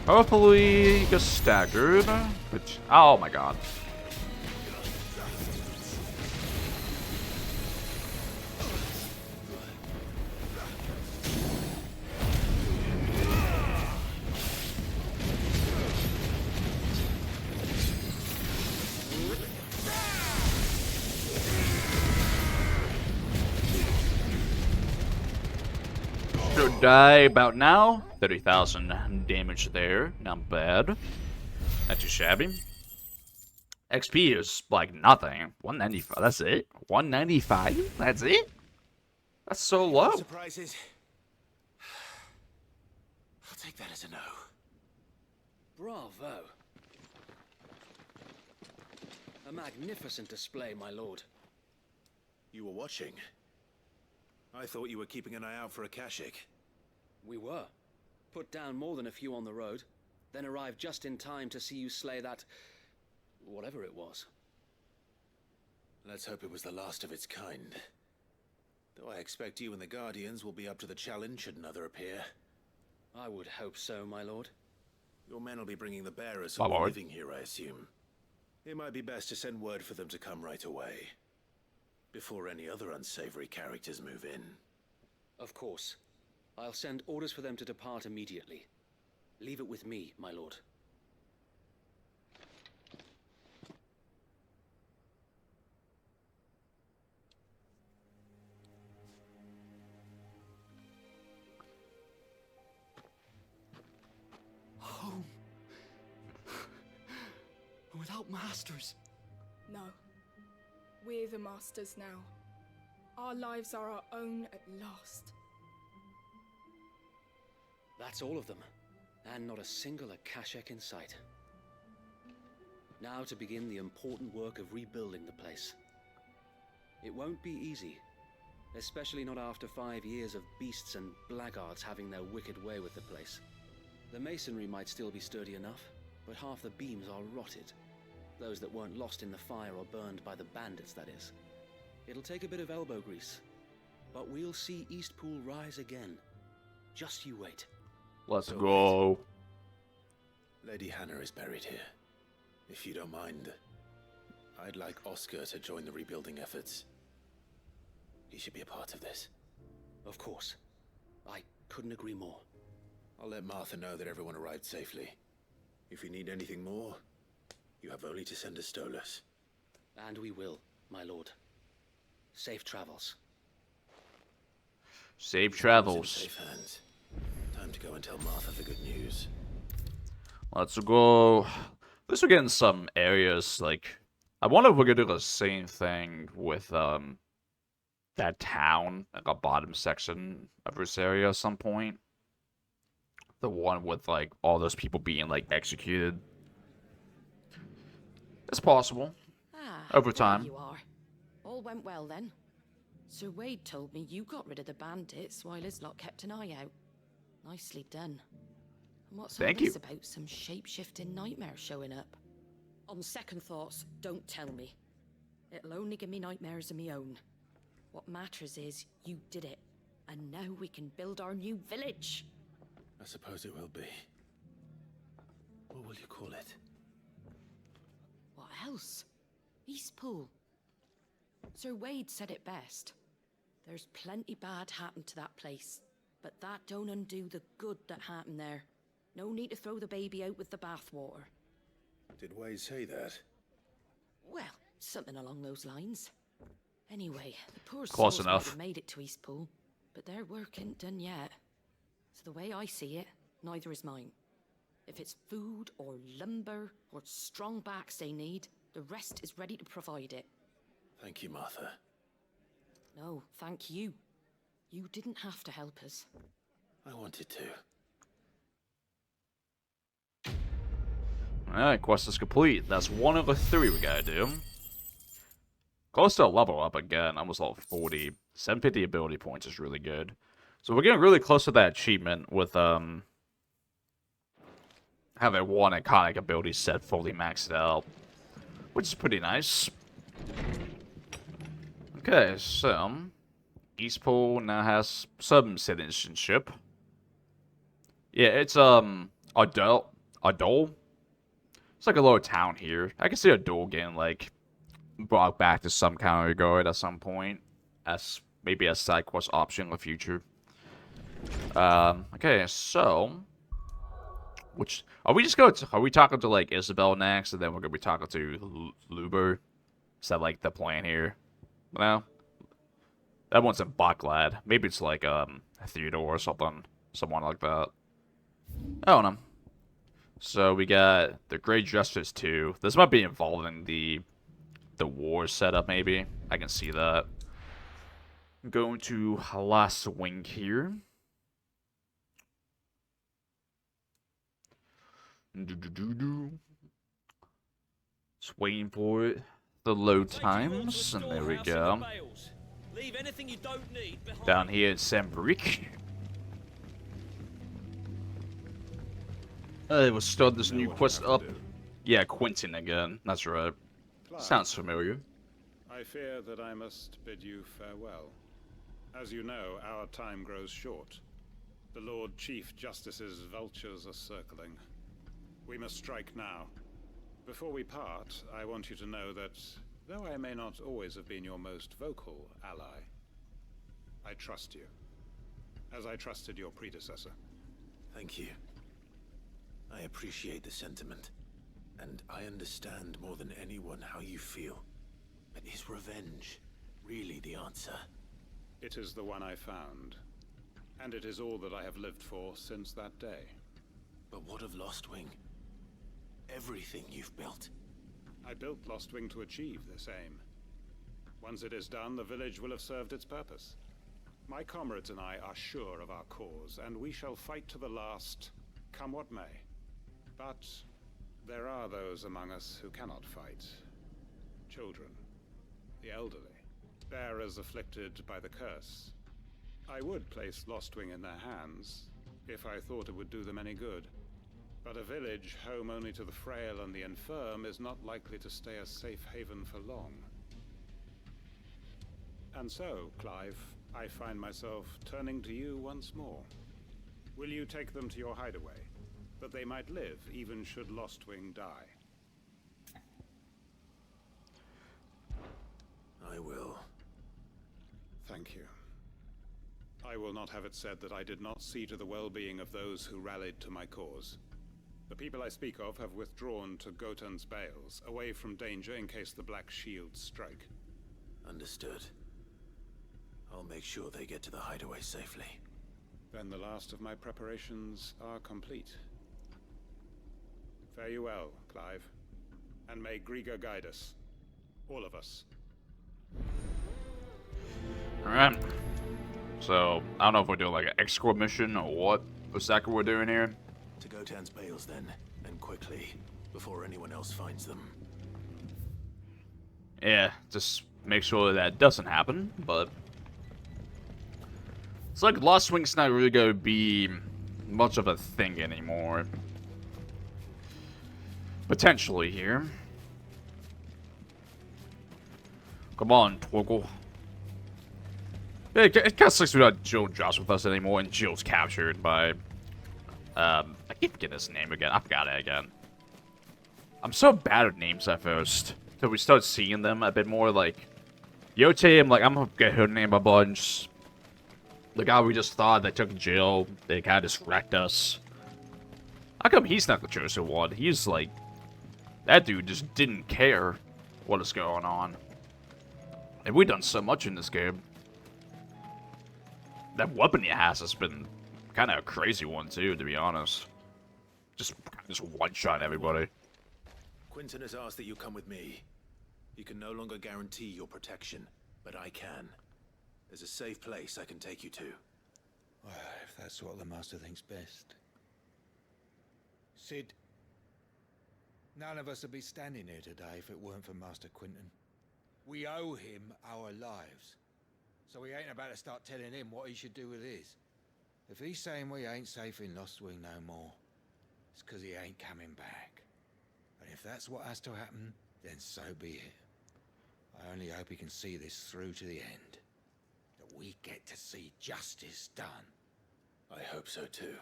Hopefully he gets staggered. Which, oh my god. Should die about now. 30,000 damage there. Not bad. Not too shabby. XP is like nothing. 195. That's it. 195. That's it. That's so low. Surprises. I'll take that as a no. Bravo. A magnificent display, my lord. You were watching. I thought you were keeping an eye out for a Kashik. We were. Put down more than a few on the road, then arrived just in time to see you slay that... whatever it was. Let's hope it was the last of its kind. Though I expect you and the Guardians will be up to the challenge should another appear. I would hope so, my lord. Your men will be bringing the bearers My who are lord. living here, I assume. It might be best to send word for them to come right away, before any other unsavory characters move in. Of course. I'll send orders for them to depart immediately. Leave it with me, my lord. Home. Without masters. No. We're the masters now. Our lives are our own at last. That's all of them, and not a single Akashek in sight. Now to begin the important work of rebuilding the place. It won't be easy, especially not after 5 years of beasts and blackguards having their wicked way with the place. The masonry might still be sturdy enough, but half the beams are rotted. Those that weren't lost in the fire or burned by the bandits, that is. It'll take a bit of elbow grease, but we'll see Eastpool rise again. Just you wait. Let's go. Lady Hannah is buried here. If you don't mind, I'd like Oscar to join the rebuilding efforts. He should be a part of this. Of course. I couldn't agree more. I'll let Martha know that everyone arrived safely. If you need anything more, you have only to send a Stolas. And we will, my lord. Safe travels. Safe travels. Safe hands. Time to go and tell Martha the good news. Let's go. At least we're getting some areas, like... I wonder if we're gonna do the same thing with, that town, like a bottom section of this area at some point. The one with, like, all those people being, like, executed. It's possible. Over time. There you are. All went well then. Sir Wade told me you got rid of the bandits while his lot kept an eye out. Nicely done. What's Thank all this you. about some shape-shifting nightmare showing up? On second thoughts, don't tell me. It'll only give me nightmares of my own. What matters is you did it, and now we can build our new village. I suppose it will be. What will you call it? What else? Eastpool. Sir Wade said it best. There's plenty bad happened to that place, but that don't undo the good that happened there. No need to throw the baby out with the bathwater. Did Wade say that? Well, something along those lines. Anyway, the poor Close souls enough. might have made it to Eastpool, but their work ain't done yet. So the way I see it, neither is mine. If it's food or lumber or strong backs they need, the rest is ready to provide it. Thank you, Martha. No, thank you. You didn't have to help us. I wanted to. Alright, quest is complete. That's 1 of the 3 we gotta do. Close to a level up again, almost level 40. 750 ability points is really good. So we're getting really close to that achievement with having 1 iconic ability set fully maxed out, which is pretty nice. Okay, so Eastpool now has some citizenship. Yeah, it's Adol. It's like a little town here. I can see Adol getting like brought back to some kind of regard at some point, as maybe a side quest option in the future. Okay, so which are we just going to? Are we talking to like Isabel next, and then we're gonna be talking to Luber? Is that like the plan here? No, that one's in Backlad. Maybe it's like Theodore or something, someone like that. I don't know. So we got the Great Justice 2. This might be involving the war setup, maybe. I can see that. I'm going to Last Wing here. Just waiting for it. The load times, and there we go. Down here in Sambrick. We'll start this new quest up. Yeah, Quentin again. That's right. Sounds familiar. I fear that I must bid you farewell. As you know, our time grows short. The Lord Chief Justice's vultures are circling. We must strike now. Before we part, I want you to know that, though I may not always have been your most vocal ally, I trust you, as I trusted your predecessor. Thank you. I appreciate the sentiment, and I understand more than anyone how you feel. But is revenge really the answer? It is the one I found, and it is all that I have lived for since that day. But what of Lostwing? Everything you've built. I built Lostwing to achieve this aim. Once it is done, the village will have served its purpose. My comrades and I are sure of our cause, and we shall fight to the last, come what may. But there are those among us who cannot fight. Children, the elderly, bearers afflicted by the curse. I would place Lostwing in their hands, if I thought it would do them any good. But a village home only to the frail and the infirm is not likely to stay a safe haven for long. And so, Clive, I find myself turning to you once more. Will you take them to your hideaway, that they might live even should Lostwing die? I will. Thank you. I will not have it said that I did not see to the well-being of those who rallied to my cause. The people I speak of have withdrawn to Gotan's Bales, away from danger in case the Black Shields strike. Understood. I'll make sure they get to the hideaway safely. Then the last of my preparations are complete. Fare you well, Clive. And may Griga guide us. All of us. Alright. So, I don't know if we're doing like an escort mission or what exactly we're doing here. To Gotan's Bales then, and quickly, before anyone else finds them. Yeah, just make sure that doesn't happen, but it's like Lost Wing's not really gonna be much of a thing anymore. Potentially here. Come on, Torgal. It kind of sucks we don't have Jill and Josh with us anymore, and Jill's captured by... I keep forgetting his name again. I forgot it again. I'm so bad at names at first. Till we start seeing them a bit more, like... Yote, I'm gonna get her name a bunch. The guy we just thought that took Jill, they kind of just wrecked us. How come he's not the chosen one? He's like... That dude just didn't care what is going on. And we've done so much in this game. That weapon he has been kind of a crazy one too, to be honest. Just one-shot everybody. Quinton has asked that you come with me. You can no longer guarantee your protection, but I can. There's a safe place I can take you to. Well, if that's what the Master thinks best. Sid, none of us would be standing here today if it weren't for Master Quinton. We owe him our lives. So we ain't about to start telling him what he should do with his. If he's saying we ain't safe in Lostwing no more, it's because he ain't coming back. And if that's what has to happen, then so be it. I only hope he can see this through to the end. That we get to see justice done. I hope so too.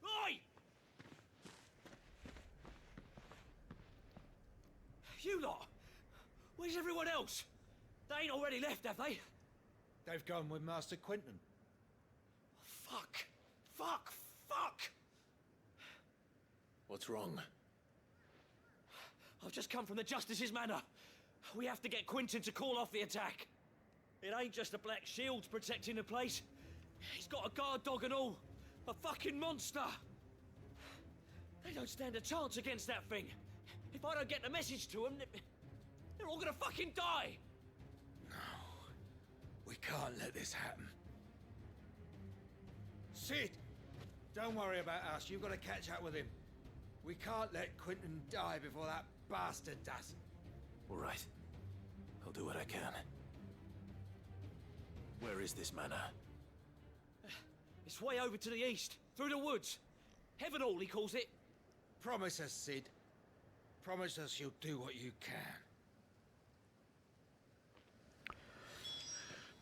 Oi! You lot! Where's everyone else? They ain't already left, have they? They've gone with Master Quinton. Fuck! Fuck! Fuck! What's wrong? I've just come from the Justice's manor. We have to get Quinton to call off the attack. It ain't just the Black Shields protecting the place. He's got a guard dog and all. A fucking monster. They don't stand a chance against that thing. If I don't get the message to them, they're all gonna fucking die. We can't let this happen. Sid! Don't worry about us. You've got to catch up with him. We can't let Quinton die before that bastard does. All right. I'll do what I can. Where is this manor? It's way over to the east, through the woods. Heavenhall, he calls it. Promise us, Sid. Promise us you'll do what you can.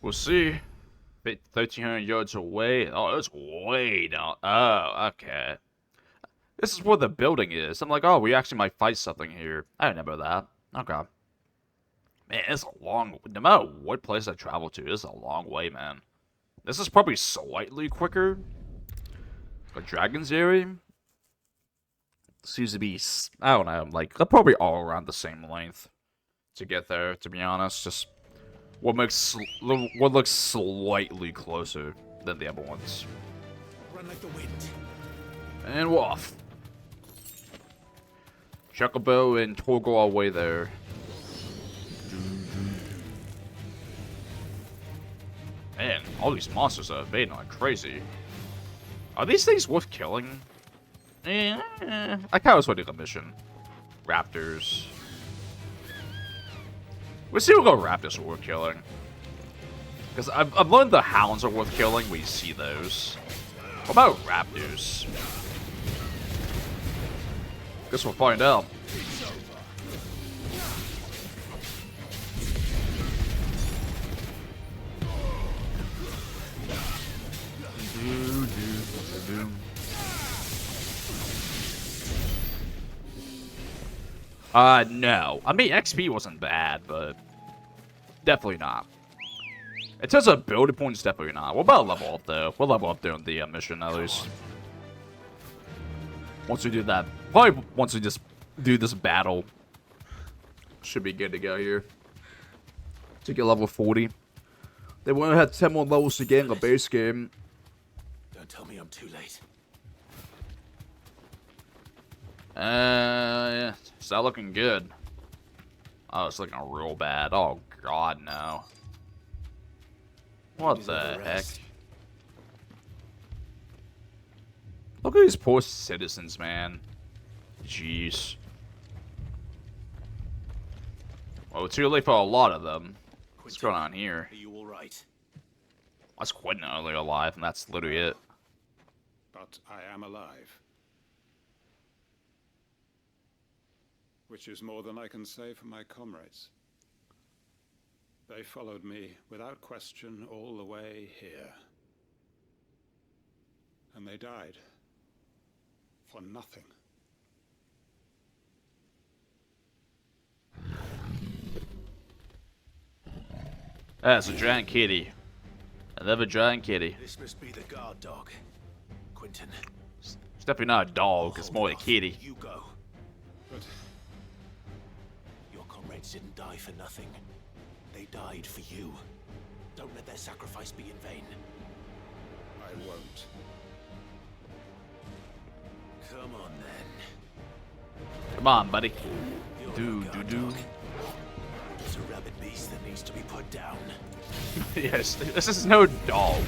We'll see. 1,300 yards away. Oh, it's way down. Oh, okay. This is where the building is. I'm like, oh, we actually might fight something here. I remember that. Okay. Man, it's a long... No matter what place I travel to, it's a long way, man. This is probably slightly quicker. But Dragon's Area seems to be... I don't know, like, they're probably all around the same length to get there, to be honest. Just... What looks slightly closer than the other ones. Run like the wind. And we're off. Chocobo and Torgal are way there. Man, all these monsters are invading like crazy. Are these things worth killing? I kind of was waiting on the mission. Raptors. We'll see what raptors are worth killing. Because I've learned the hounds are worth killing when you see those. What about raptors? Guess we'll find out. No. I mean, XP wasn't bad, but definitely not. In terms of building points, definitely not. What about level up, though? We'll level up during the mission, at least. Once we do that. Probably once we just do this battle. Should be good to go here. To get level 40. They won't have 10 more levels to get in the base game. Don't tell me I'm too late. Yeah. It's not looking good. Oh, it's looking real bad. Oh, God, no. What the heck? Look at these poor citizens, man. Jeez. Well, it's too late for a lot of them. What's going on here? Are you all right? That's Quinton only alive, and that's literally it. but I am alive. Which is more than I can say for my comrades. They followed me without question all the way here. And they died. For nothing. That's a giant kitty. I love a giant kitty. This must be the guard dog. Quentin. It's definitely not a dog, it's more a kitty. You go. But your comrades didn't die for nothing. They died for you. Don't let their sacrifice be in vain. I won't. Come on then. Come on, buddy. Do. There's a rabid beast that needs to be put down. Yes, this is no dog.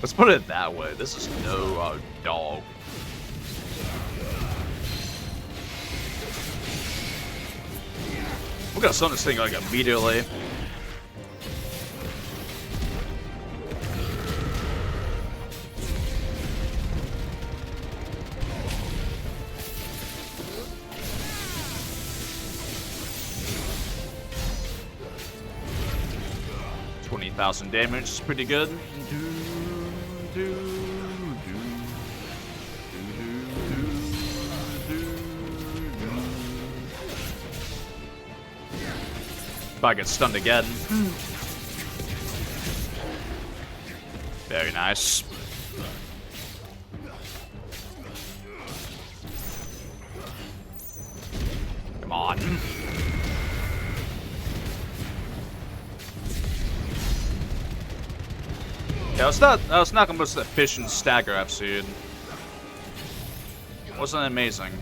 Let's put it that way. This is no dog. We're gonna summon this thing like immediately. $20,000 damage is pretty good. If I get stunned again. Very nice. Come on. Yeah, that was not the most efficient stagger I've seen. Wasn't amazing.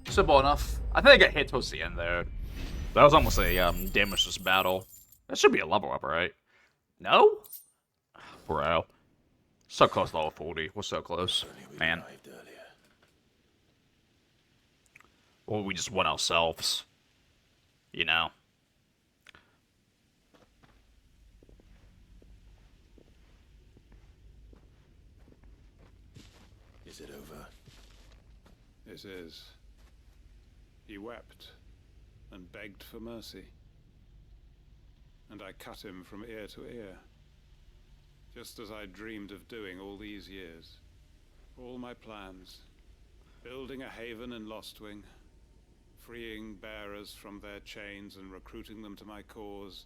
Simple enough. I think I got hit towards the end there. That was almost a damageless battle. That should be a level up, right? No? Bro. So close to level 40. We're so close. Man. Or we just won ourselves. You know? Is it over? It is. He wept and begged for mercy. And I cut him from ear to ear. Just as I dreamed of doing all these years. All my plans. Building a haven in Lostwing. Freeing bearers from their chains and recruiting them to my cause.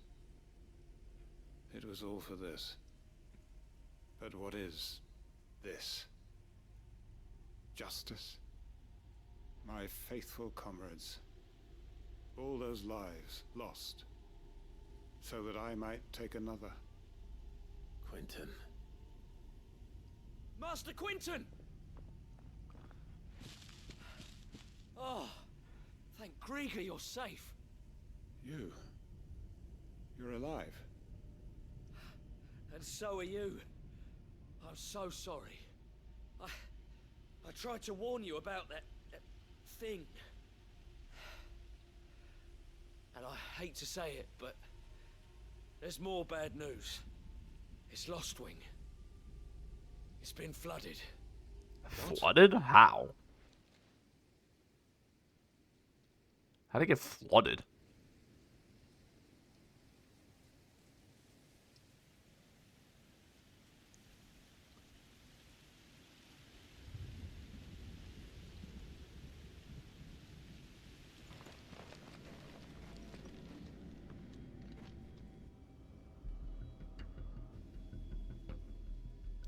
It was all for this. But what is this? Justice? My faithful comrades. All those lives lost. So that I might take another. Quentin. Master Quentin! Oh, thank Grieger you're safe. You're alive. And so are you. I'm so sorry. I tried to warn you about that thing. And I hate to say it, but there's more bad news. It's Lostwing. It's been flooded. Flooded? How? How'd it get flooded?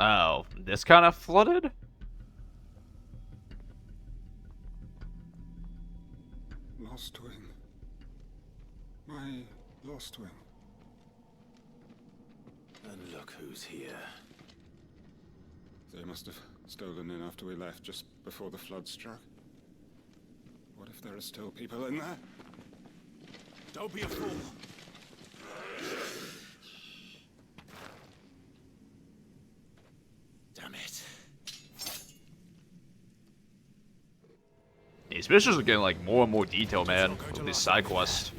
Oh, this kind of flooded? Lostwing. My Lostwing. And look who's here. They must have stolen in after we left, just before the flood struck. What if there are still people in there? Don't be a fool. Damn it. These missions are getting like more and more detailed, man, with these side quests.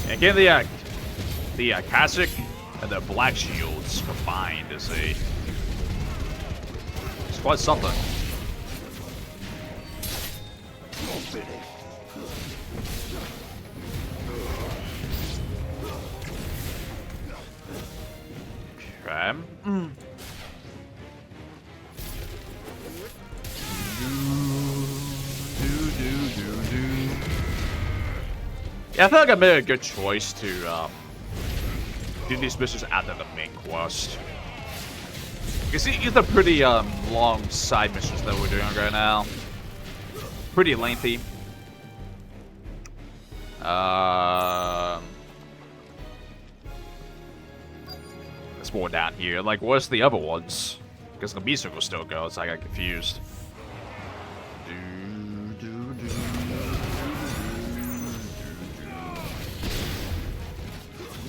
Again, the cassock and the black shields combined is it's quite something. Okay. Yeah, I feel like I made a good choice to do these missions after the main quest. You see, these are pretty long side missions that we're doing right now. Pretty lengthy. There's more down here. Like, where's the other ones? Because the music will still go, so I got confused.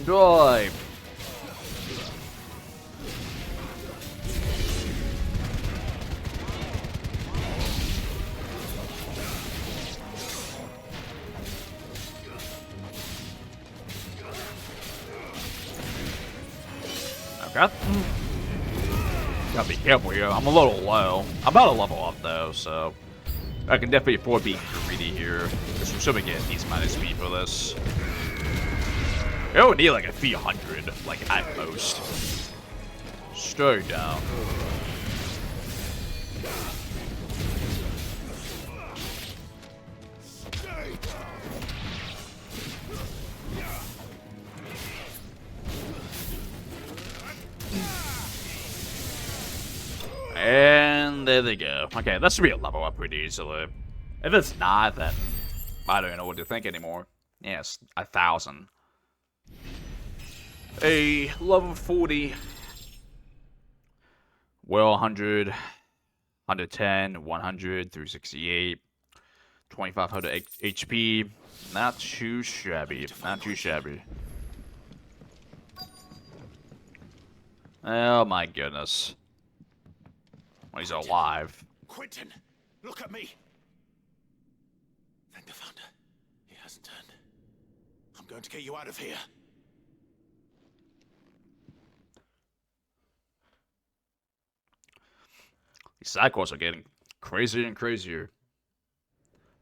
Die. Okay. Gotta be careful here. I'm a little low. I'm about to level up though, so I can definitely afford being greedy here. Because we should be getting decent amount of speed for this. I would need like a few hundred, like at most. Straight down. And there they go. Okay, that should be a level up pretty easily. If it's not, then I don't know what to think anymore. Yes, 1,000. A level 40. Well, 100, 110, 100, 368, 2,500 HP. Not too shabby. Not too shabby. Oh my goodness. Well, he's alive. Quentin, look at me. Thank the Thunder. He hasn't turned. I'm going to get you out of here. These side quests are getting crazier and crazier.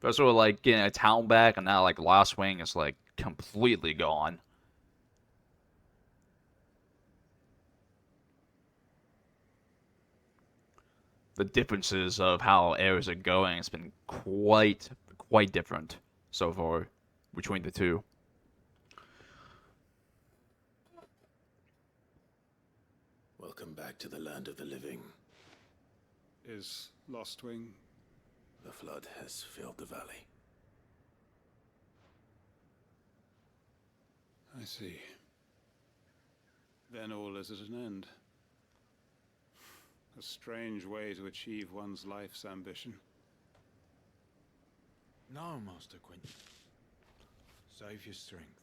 First we were like getting a town back, and now like Last Wing is like completely gone. The differences of how areas are going has been quite different so far between the two. Welcome back to the land of the living. Is Lostwing? The flood has filled the valley. I see. Then all is at an end. A strange way to achieve one's life's ambition. No, Master Quentin. Save your strength.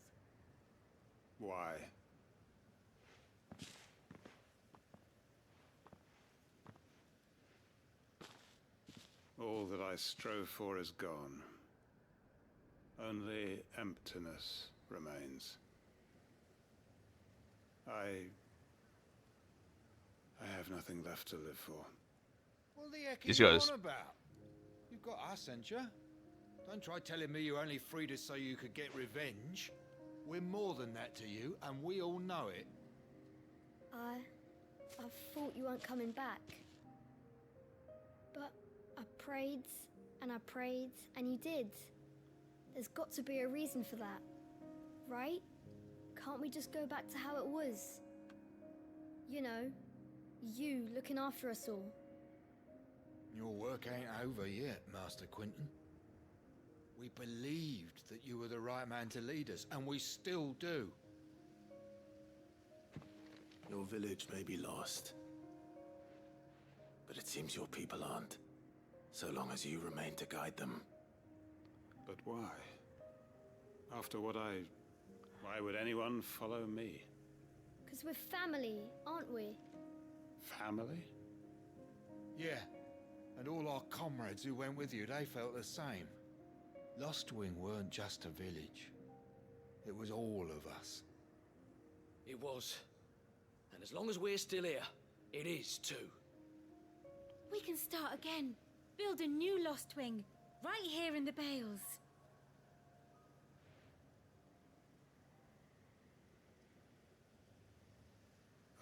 Why? All that I strove for is gone. Only emptiness remains. I have nothing left to live for. What the heck These are you guys. on about? You've got us, ain't you? Don't try telling me you only freed us so you could get revenge. We're more than that to you, and we all know it. I thought you weren't coming back. But I prayed, and you did. There's got to be a reason for that, right? Can't we just go back to how it was? You know, you looking after us all. Your work ain't over yet, Master Quentin. We believed that you were the right man to lead us, and we still do. Your village may be lost, but it seems your people aren't, so long as you remain to guide them. But why? After what why would anyone follow me? 'Cause we're family, aren't we? Family? Yeah, and all our comrades who went with you, they felt the same. Lostwing weren't just a village. It was all of us. It was. And as long as we're still here, it is too. We can start again. Build a new Lost Wing. Right here in the Bales.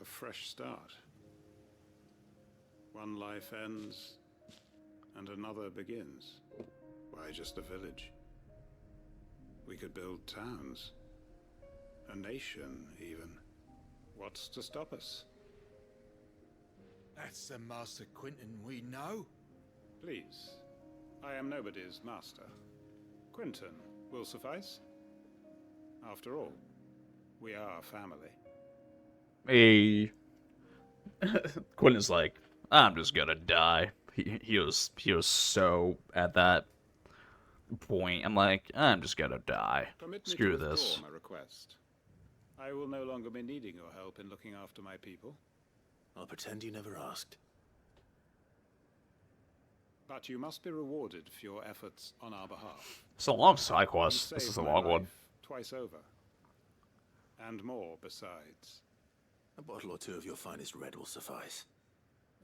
A fresh start. One life ends, and another begins. Why, just a village. We could build towns. A nation, even. What's to stop us? That's the Master Quentin we know. Please. I am nobody's master. Quentin will suffice. After all, we are family. Hey. Quentin's like, I'm just gonna die. He was so at that point. I'm like, I'm just gonna die. Permit me Screw to this. withdraw my request. I will no longer be needing your help in looking after my people. I'll pretend you never asked. But you must be rewarded for your efforts on our behalf. It's a long side You quest. This saved is a my long one. life twice over. And more besides. A bottle or two of your finest red will suffice.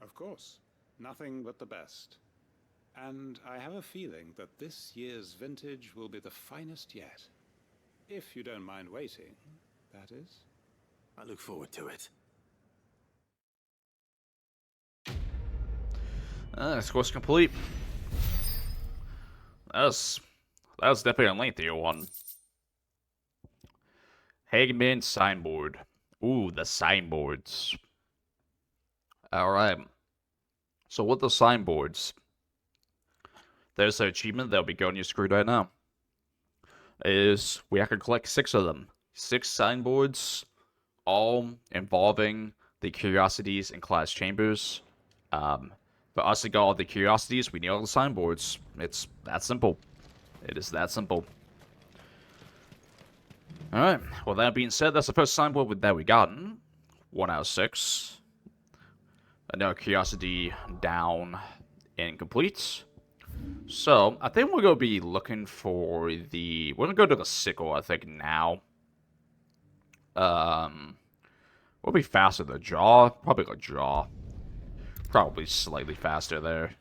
Of course. Nothing but the best. And I have a feeling that this year's vintage will be the finest yet. If you don't mind waiting, that is. I look forward to it. This quest complete. That was definitely a lengthier one. Hagman signboard. Ooh, the signboards. Alright. So with the signboards, there's an achievement that'll be going on your screen right now. Is we have to collect 6 of them. 6 signboards, all involving the curiosities and class chambers. For us to get all the curiosities, we need all the signboards. It's that simple. It is that simple. Alright, well that being said, that's the first signboard that we gotten. 1 out of 6. Another curiosity down and complete. So, I think we're going to be looking for the... We're going to go to the sickle, I think, now. We'll be faster than the jaw. Probably the jaw. Probably slightly faster there.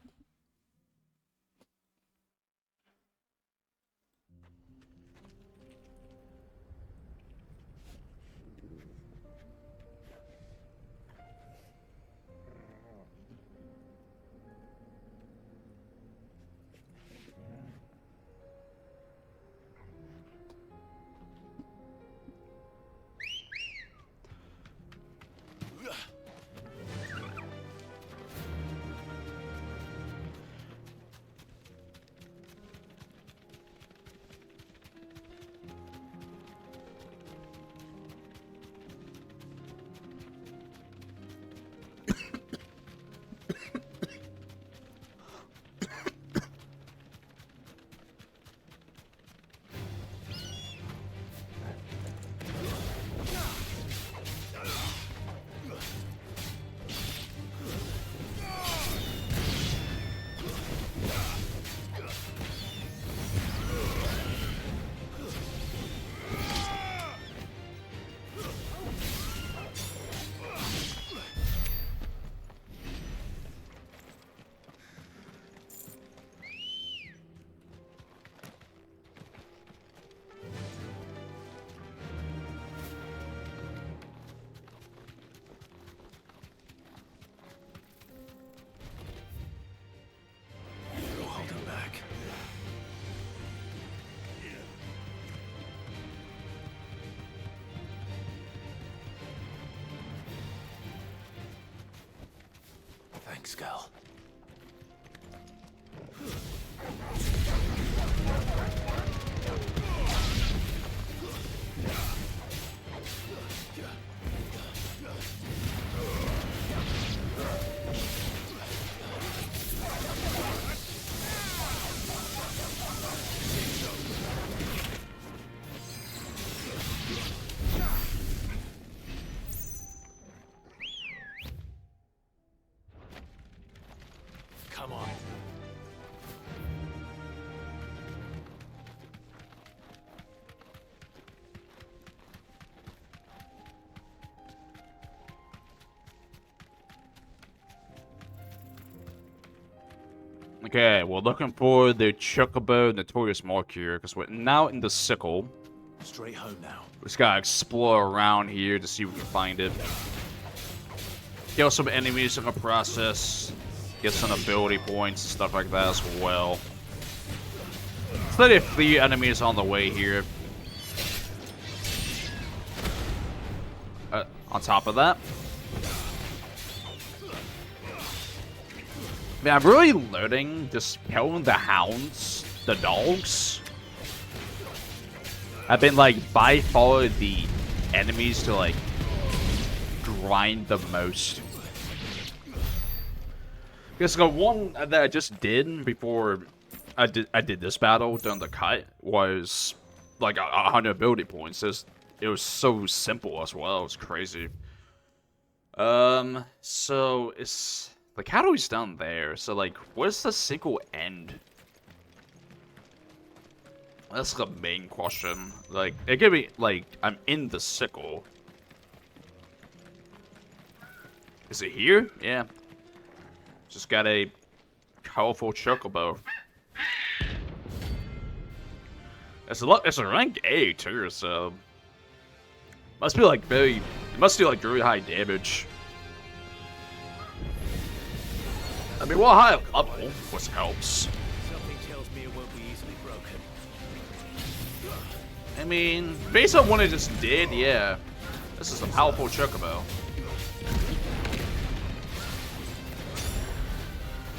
Thanks, Gal. Come on. Okay, we're looking for the Chocobo Notorious mark here, because we're now in the sickle. Straight home now. We just gotta explore around here to see if we can find it. Kill some enemies in the process. Get some ability points and stuff like that as well. Plenty of free enemies on the way here. On top of that, man, I'm really learning just killing the hounds, the dogs. Have been like by far the enemies to like grind the most. Because the one that I just did before I did this battle during the cut was like 100 ability points. It was so simple as well. It was crazy. So it's like, how do we down there? So like, where's the single end? That's the main question. Like, it could be like I'm in the sickle. Is it here? Yeah. Just got a colorful chocobo. It's a rank A too, so must be like it must do like really high damage. I mean, well, high level, which helps. Something tells me it won't be easily broken. I mean, based on what I just did, yeah, this is a powerful chocobo.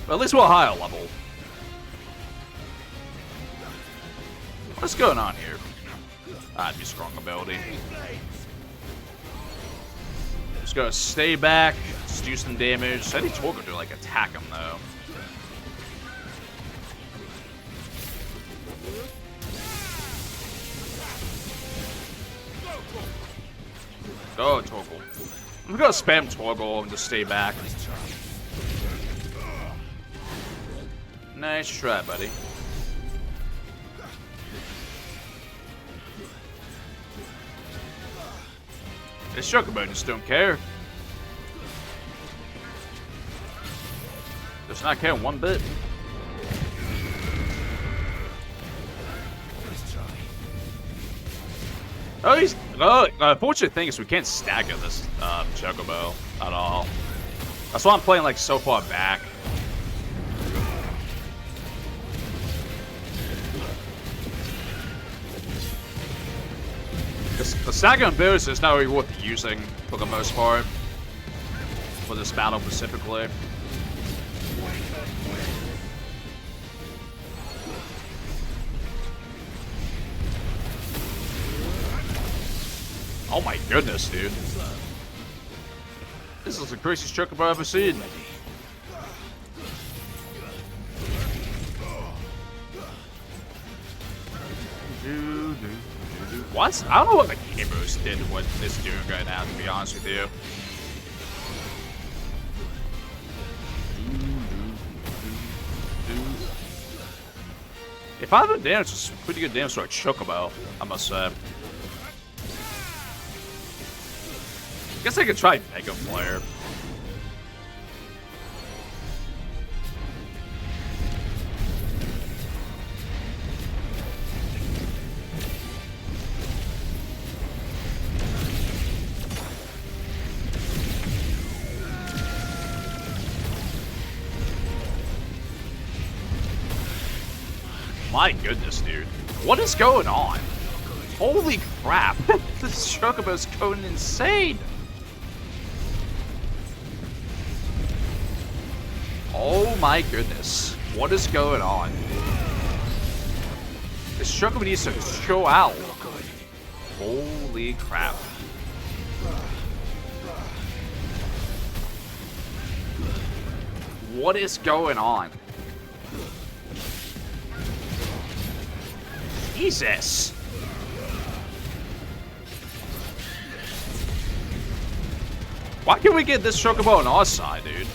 But at least we're a higher level. What's going on here? I'd be strong ability. Just gotta stay back, just do some damage. I need Torgo to like attack him though. Go, Torgo. I'm gonna spam Torgo and just stay back. Nice try, buddy. This chocobo just don't care. Does not care one bit. Unfortunate thing is we can't stagger this chocobo at all. That's why I'm playing like so far back. The stagger ability is not really worth using for the most part. For this battle specifically. Oh my goodness, dude. This is the craziest chocobo I've ever seen. What? I don't know what the Kimos did what it's doing right now, to be honest with you. If I have a damage, it's pretty good damage for a chocobo, I must say. I guess I could try Mega Flare. My goodness, dude. What is going on? Holy crap. This chocobo's going insane. Oh my goodness. What is going on? This chocobo needs to show out. Holy crap. What is going on? Jesus. Why can't we get this chocobo on our side, dude?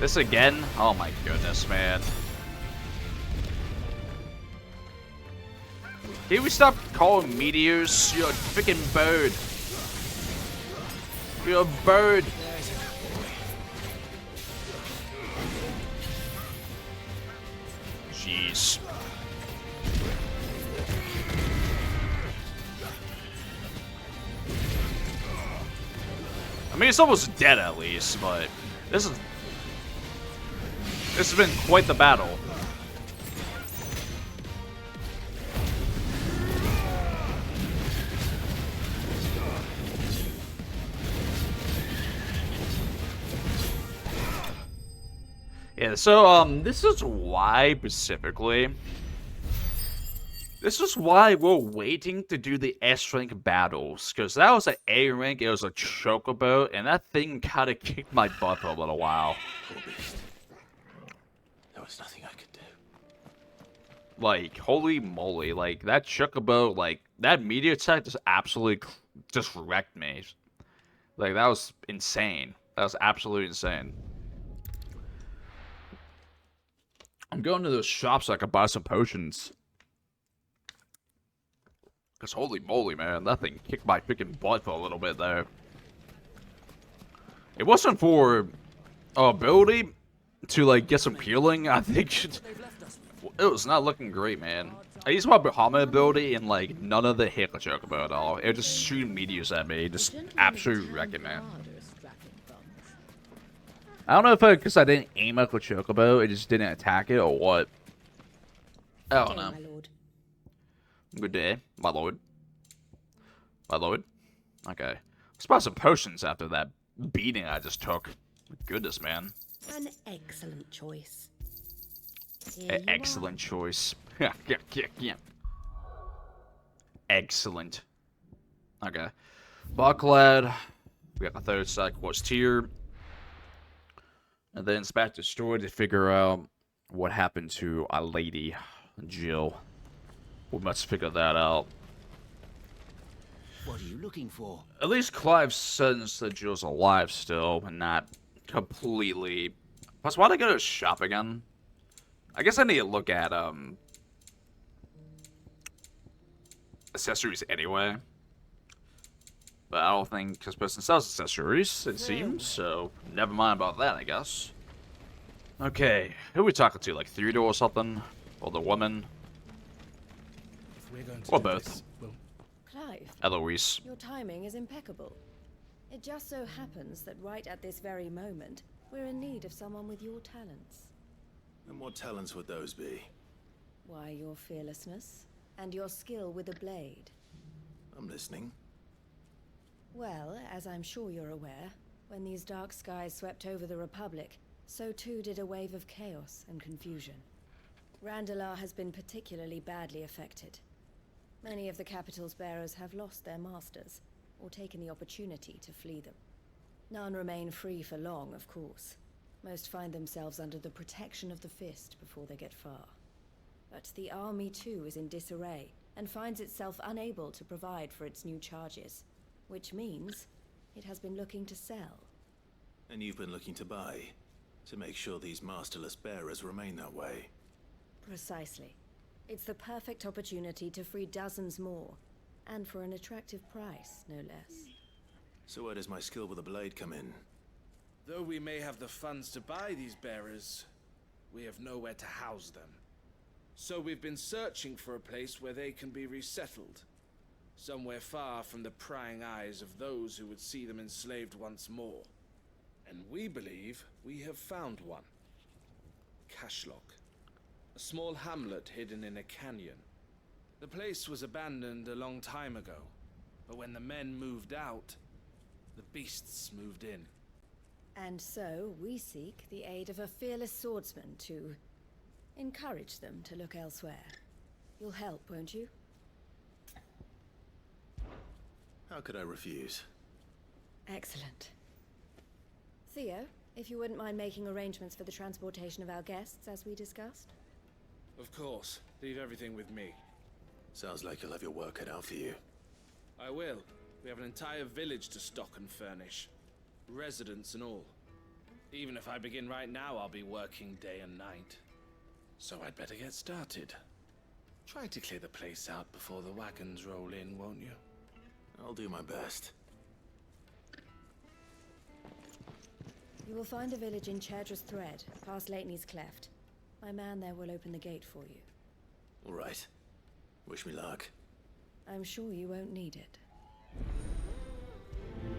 This again? Oh my goodness, man. Can we stop calling meteors? You're a freaking bird. You're a bird. Jeez. I mean, it's almost dead at least, but this has been quite the battle. Yeah, so this is why specifically. This is why we're waiting to do the S rank battles, because that was an A rank, it was a chocobo, and that thing kind of kicked my butt for a little while. Poor beast. There was nothing I could do. Like, holy moly, like, that chocobo, like, that meteor attack just absolutely just wrecked me. Like, that was insane. That was absolutely insane. I'm going to those shops so I can buy some potions. Because holy moly, man, that thing kicked my freaking butt for a little bit there. It wasn't for ability to, like, get some healing. I think it was not looking great, man. I used my Bahamut ability and, like, none of the hit the chocobo at all. It was just shooting meteors at me, just absolutely wrecking, man. I don't know if because I didn't aim at the chocobo, it just didn't attack it, or what. I don't know. Good day, my lord. My lord. Okay. Let's buy some potions after that beating I just took. Goodness, man. An excellent choice. Excellent choice. Yeah. Excellent. Okay. Bucklad. We got the third side quest here. And then it's back to story to figure out what happened to our lady, Jill. We must figure that out. What are you looking for? At least Clive says that Jill's alive still, and not completely. Plus, why'd I go to shop again? I guess I need to look at, accessories anyway. But I don't think this person sells accessories, it seems, so never mind about that, I guess. Okay, who are we talking to? Like Theodore or something? Or the woman? Or both. Clive, Eloise. your timing is impeccable. It just so happens that right at this very moment, we're in need of someone with your talents. And what talents would those be? Why, your fearlessness and your skill with a blade. I'm listening. Well, as I'm sure you're aware, when these dark skies swept over the Republic, so too did a wave of chaos and confusion. Randalar has been particularly badly affected. Many of the capital's bearers have lost their masters, or taken the opportunity to flee them. None remain free for long, of course. Most find themselves under the protection of the Fist before they get far. But the army too is in disarray, and finds itself unable to provide for its new charges. Which means it has been looking to sell. And you've been looking to buy, to make sure these masterless bearers remain that way. Precisely. It's the perfect opportunity to free dozens more, and for an attractive price, no less. So where does my skill with a blade come in? Though we may have the funds to buy these bearers, we have nowhere to house them. So we've been searching for a place where they can be resettled. Somewhere far from the prying eyes of those who would see them enslaved once more. And we believe we have found one. Cashlock. A small hamlet hidden in a canyon. The place was abandoned a long time ago, but when the men moved out, the beasts moved in. And so we seek the aid of a fearless swordsman to encourage them to look elsewhere. You'll help, won't you? How could I refuse? Excellent. Theo, if you wouldn't mind making arrangements for the transportation of our guests, as we discussed. Of course. Leave everything with me. Sounds like you'll have your work cut out for you. I will. We have an entire village to stock and furnish. Residents and all. Even if I begin right now, I'll be working day and night. So I'd better get started. Try to clear the place out before the wagons roll in, won't you? I'll do my best. You will find a village in Chedra's Thread, past Lateney's Cleft. My man there will open the gate for you. All right. Wish me luck. I'm sure you won't need it.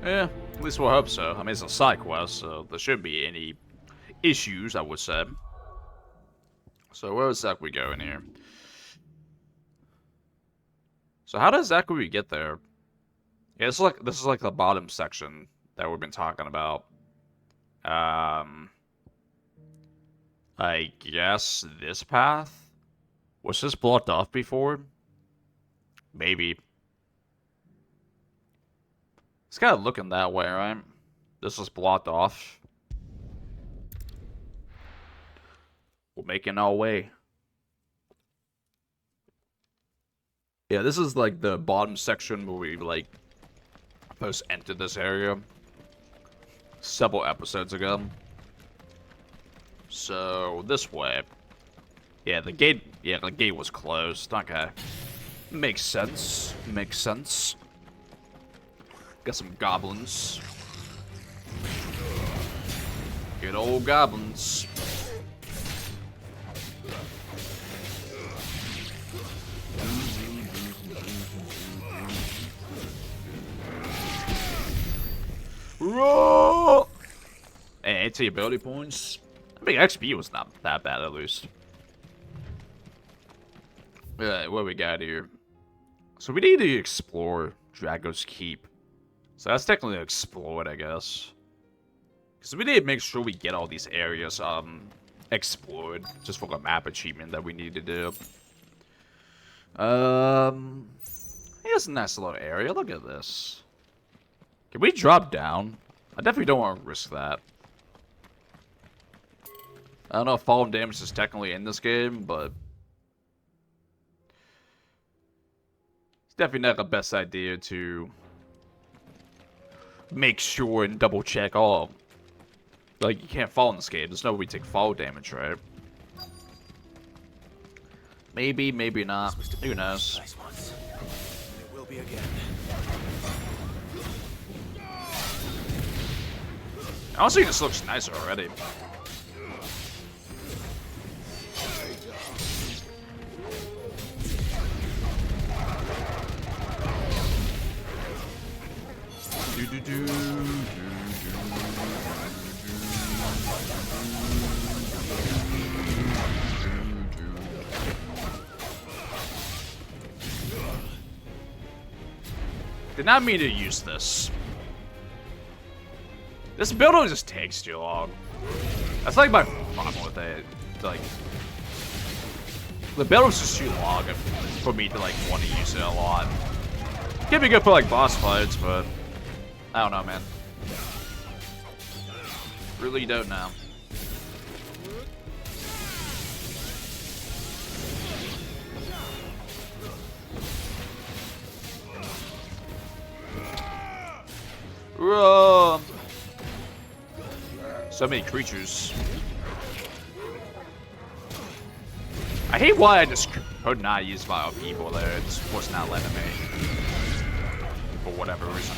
Yeah, at least we'll hope so. I mean, it's a side quest, so there shouldn't be any issues, I would say. So where exactly we going here? So how does exactly get there? Yeah, this is like the bottom section that we've been talking about. I guess this path? Was this blocked off before? Maybe. It's kind of looking that way, right? This is blocked off. We're making our way. Yeah, this is like the bottom section where we like first entered this area several episodes ago. So this way. Yeah, the gate was closed. Okay. Makes sense. Makes sense. Got some goblins. Good old goblins. Roll! Hey, 80 ability points. I mean, XP was not that bad, at least. Alright, what we got here? So we need to explore Drago's Keep. So that's technically explored, I guess. Because we need to make sure we get all these areas explored. Just for a map achievement that we need to do. Here's a nice little area. Look at this. Can we drop down? I definitely don't want to risk that. I don't know if falling damage is technically in this game, but it's definitely not the best idea to make sure and double check all. Like, you can't fall in this game. There's no way we take fall damage, right? Maybe, maybe not. Who knows? It will be again. Honestly, this looks nicer already. Did not mean to use this. This build just takes too long. That's like my problem with it. Like, the build is just too long for me to like want to use it a lot. Can be good for like boss fights, but I don't know, man. Really don't know. Whoa. So many creatures. I hate why I just could not use my people there. It just was not letting me. For whatever reason.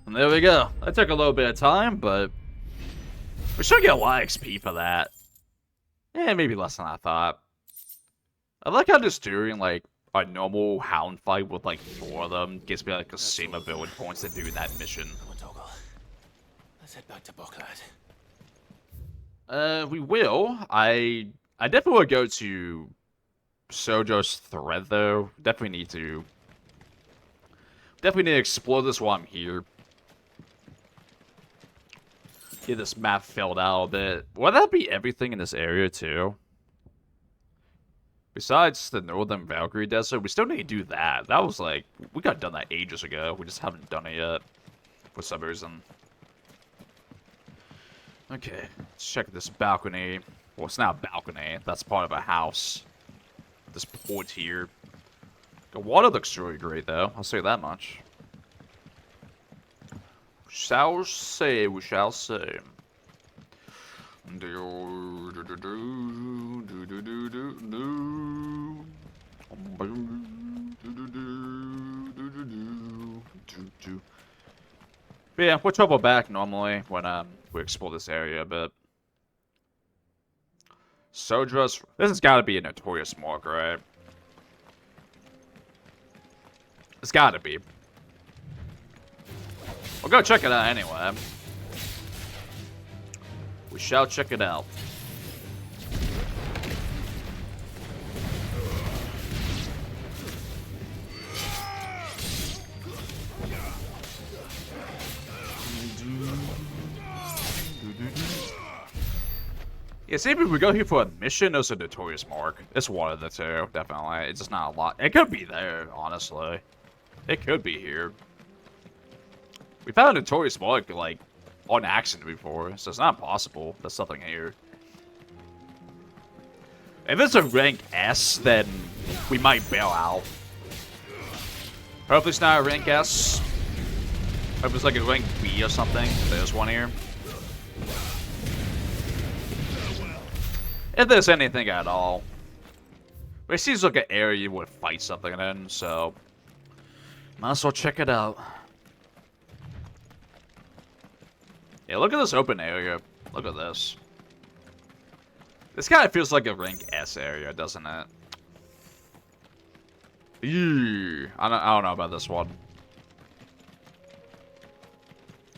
And there we go. That took a little bit of time, but we should get a lot of XP for that. Eh, maybe less than I thought. I like how just doing like a normal hound fight with like 4 of them gives me like the same ability points to do that mission. Let's head back to Boklad. We will. I definitely will go to Sojo's Thread though. Definitely need to explore this while I'm here. Get this map filled out a bit. Would that be everything in this area too? Besides the Northern Valkyrie Desert, we still need to do that. That was like, we got done that ages ago. We just haven't done it yet. For some reason. Okay, let's check this balcony. Well, it's not a balcony. That's part of a house. This port here. The water looks really great, though. I'll say that much. Shall say, we shall say. But yeah, we'll travel back normally when we explore this area a bit. Sodra's. This has got to be a notorious mark, right? It's got to be. We'll go check it out anyway. We shall check it out. Yeah, see if we go here for a mission, there's a notorious mark. It's one of the two, definitely. It's just not a lot. It could be there, honestly. It could be here. We found a notorious mark, like, on accident before, so it's not possible there's something here. If it's a rank S, then we might bail out. Hopefully it's not a rank S. Hope it's like a rank B or something. There's one here. If there's anything at all. But it seems like an area you would fight something in, so might as well check it out. Yeah, look at this open area. Look at this. This kind of feels like a rank S area, doesn't it? Eee, I don't know about this one.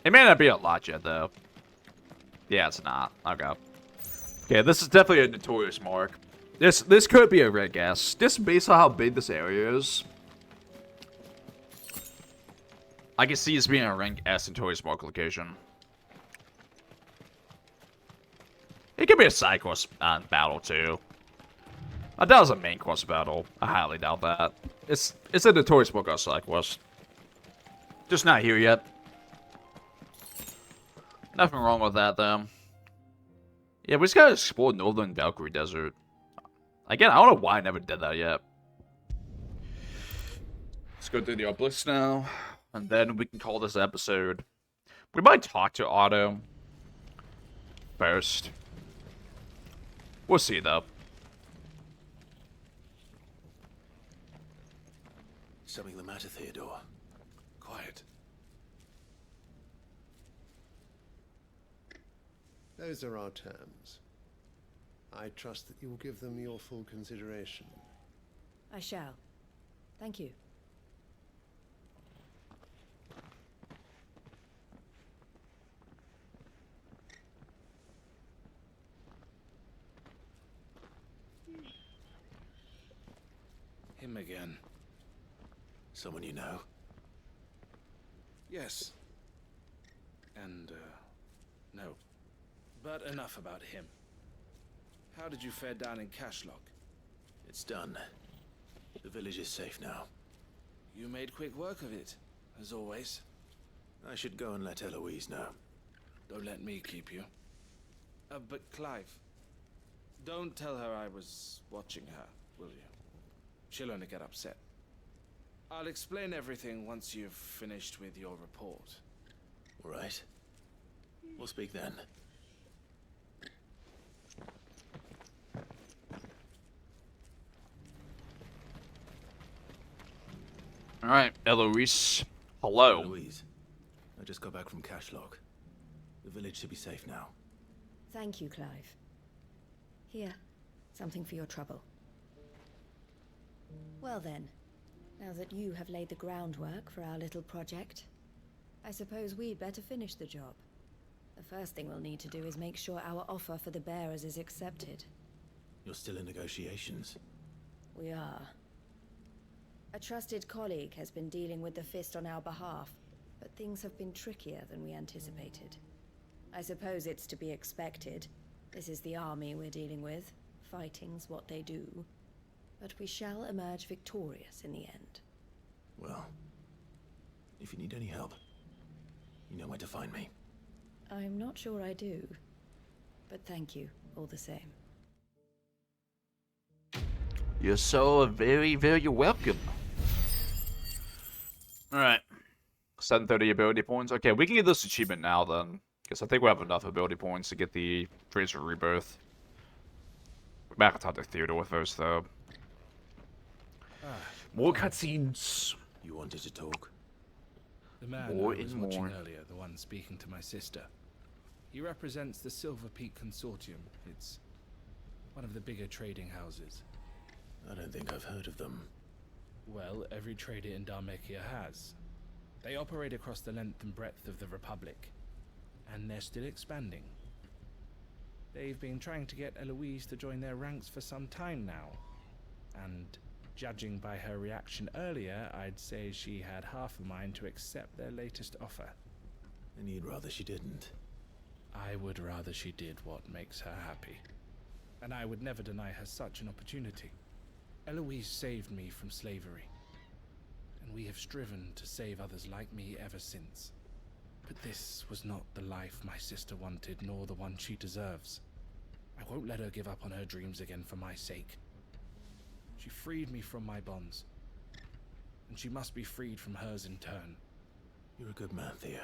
It may not be a lot yet, though. Yeah, it's not. Okay. Okay, this is definitely a notorious mark. This could be a rank S. Just based on how big this area is. I can see this being a rank S notorious mark location. It could be a side quest battle too. I doubt it's a main quest battle. I highly doubt that. It's a notorious mark on side quest. Just not here yet. Nothing wrong with that though. Yeah, we just gotta explore Northern Valkyrie Desert. Again, I don't know why I never did that yet. Let's go through the obelisk now, and then we can call this episode. We might talk to Otto first. We'll see, though. Something the matter, Theodore? Quiet. Those are our terms. I trust that you will give them your full consideration. I shall. Thank you. Him again. Someone you know? Yes. And, no. But enough about him. How did you fare down in Cashlock? It's done. The village is safe now. You made quick work of it, as always. I should go and let Eloise know. Don't let me keep you. But Clive, don't tell her I was watching her, will you? She'll only get upset. I'll explain everything once you've finished with your report. All right. We'll speak then. Alright, Eloise. Hello. Eloise, I just got back from Cashlock. The village should be safe now. Thank you, Clive. Here, something for your trouble. Well then, now that you have laid the groundwork for our little project, I suppose we'd better finish the job. The first thing we'll need to do is make sure our offer for the bearers is accepted. You're still in negotiations? We are. A trusted colleague has been dealing with the Fist on our behalf, but things have been trickier than we anticipated. I suppose it's to be expected. This is the army we're dealing with. Fighting's what they do. But we shall emerge victorious in the end. Well, if you need any help, you know where to find me. I'm not sure I do. But thank you, all the same. You're so very, very welcome. Alright. 730 ability points. Okay, we can get this achievement now then. Because I think we have enough ability points to get the Fraser Rebirth. We might have to talk to Theodore first, though. More cutscenes. You wanted to talk? The man More I was and watching more. earlier, the one speaking to my sister. He represents the Silver Peak Consortium. It's one of the bigger trading houses. I don't think I've heard of them. Well, every trader in Dharmekia has. They operate across the length and breadth of the Republic. And they're still expanding. They've been trying to get Eloise to join their ranks for some time now. And judging by her reaction earlier, I'd say she had half a mind to accept their latest offer. And you'd rather she didn't? I would rather she did what makes her happy. And I would never deny her such an opportunity. Eloise saved me from slavery. And we have striven to save others like me ever since. But this was not the life my sister wanted, nor the one she deserves. I won't let her give up on her dreams again for my sake. She freed me from my bonds. And she must be freed from hers in turn. You're a good man, Theo.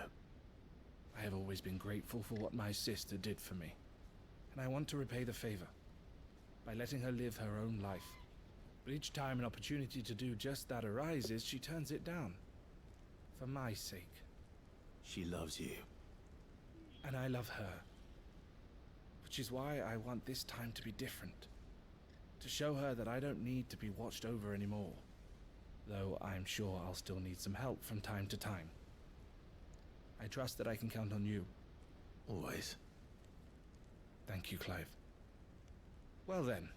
I have always been grateful for what my sister did for me. And I want to repay the favor. By letting her live her own life. But each time an opportunity to do just that arises, she turns it down. For my sake. She loves you. And I love her. Which is why I want this time to be different. To show her that I don't need to be watched over anymore. Though I'm sure I'll still need some help from time to time. I trust that I can count on you. Always. Thank you, Clive. Well then,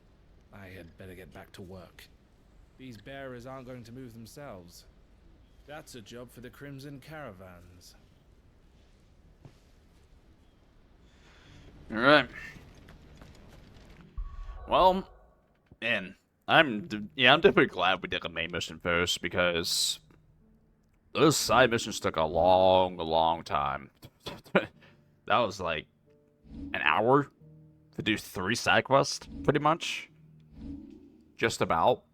I had better get back to work. These bearers aren't going to move themselves. That's a job for the Crimson Caravans. Alright. Well, man, I'm definitely glad we did the main mission first, because those side missions took a long time. That was like an hour to do 3 side quests, pretty much. Just about.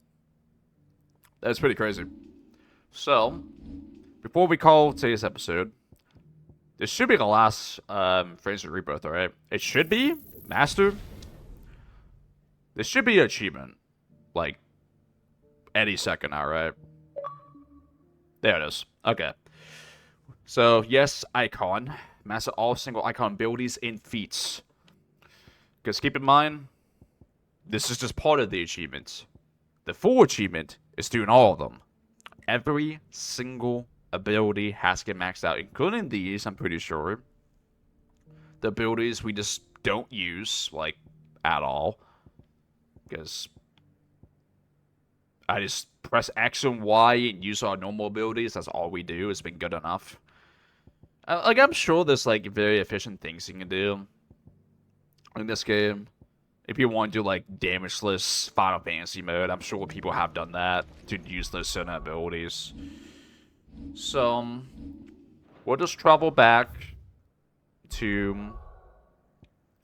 That's pretty crazy. So, before we call today's episode, this should be the last Fraser Rebirth, alright? It should be Master. This should be an achievement. Like, any second now, right? There it is. Okay. So, yes, Icon. Master all single Icon abilities and feats. Because keep in mind, this is just part of the achievements. The full achievement is doing all of them. Every single ability has to get maxed out, including these, I'm pretty sure. The abilities we just don't use, like, at all. Because I just press X and Y and use our normal abilities. That's all we do. It's been good enough. Like, I'm sure there's, like, very efficient things you can do in this game. If you want to do, like, damageless Final Fantasy mode, I'm sure people have done that to use those certain abilities. So, we'll just travel back to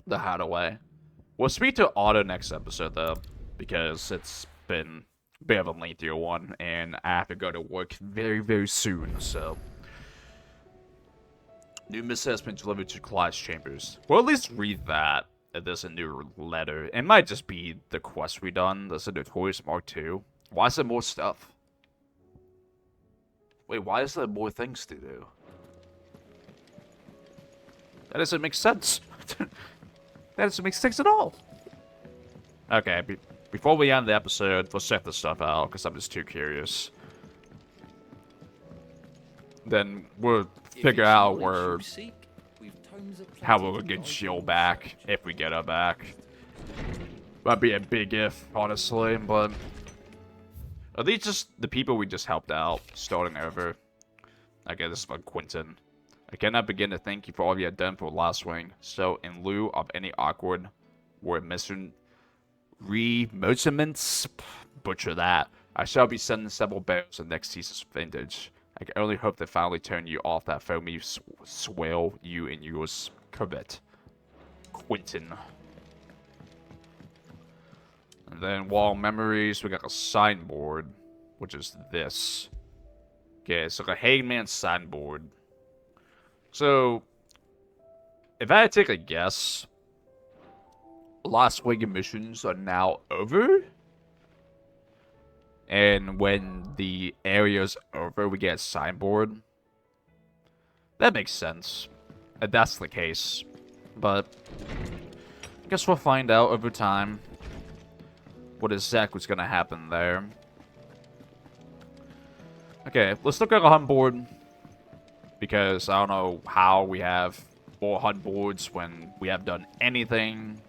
the Hideaway. We'll speak to Otto next episode, though, because it's been a bit of a lengthier one, and I have to go to work very soon, so. New missive has been delivered to Clyde's chambers. We'll at least read that. If there's a new letter. It might just be the quest we done. There's a Notorious Mark II. Why is there more stuff? Wait, why is there more things to do? That doesn't make sense. That doesn't make sense at all. Okay, before we end the episode, let's check this stuff out, because I'm just too curious. Then we'll figure out where... how we'll get Jill back, if we get her back. Might be a big if, honestly, but... are these just the people we just helped out, starting over? Okay, this is from Quentin. I cannot begin to thank you for all you have done for Last Wing, so in lieu of any awkward word mission remotements, butcher that, I shall be sending several barrels of next season's vintage. I can only hope to finally turn you off that foamy swale you and yours covet. Quentin. And then wall memories, we got a signboard, which is this. Okay, so the Hangman's signboard. So, if I had to take a guess, Lost Wing missions are now over. And when the area's over, we get a signboard. That makes sense. If that's the case. But, I guess we'll find out over time what exactly is going to happen there. Okay, let's look at a hunt board. Because I don't know how we have more hunt boards when we have done anything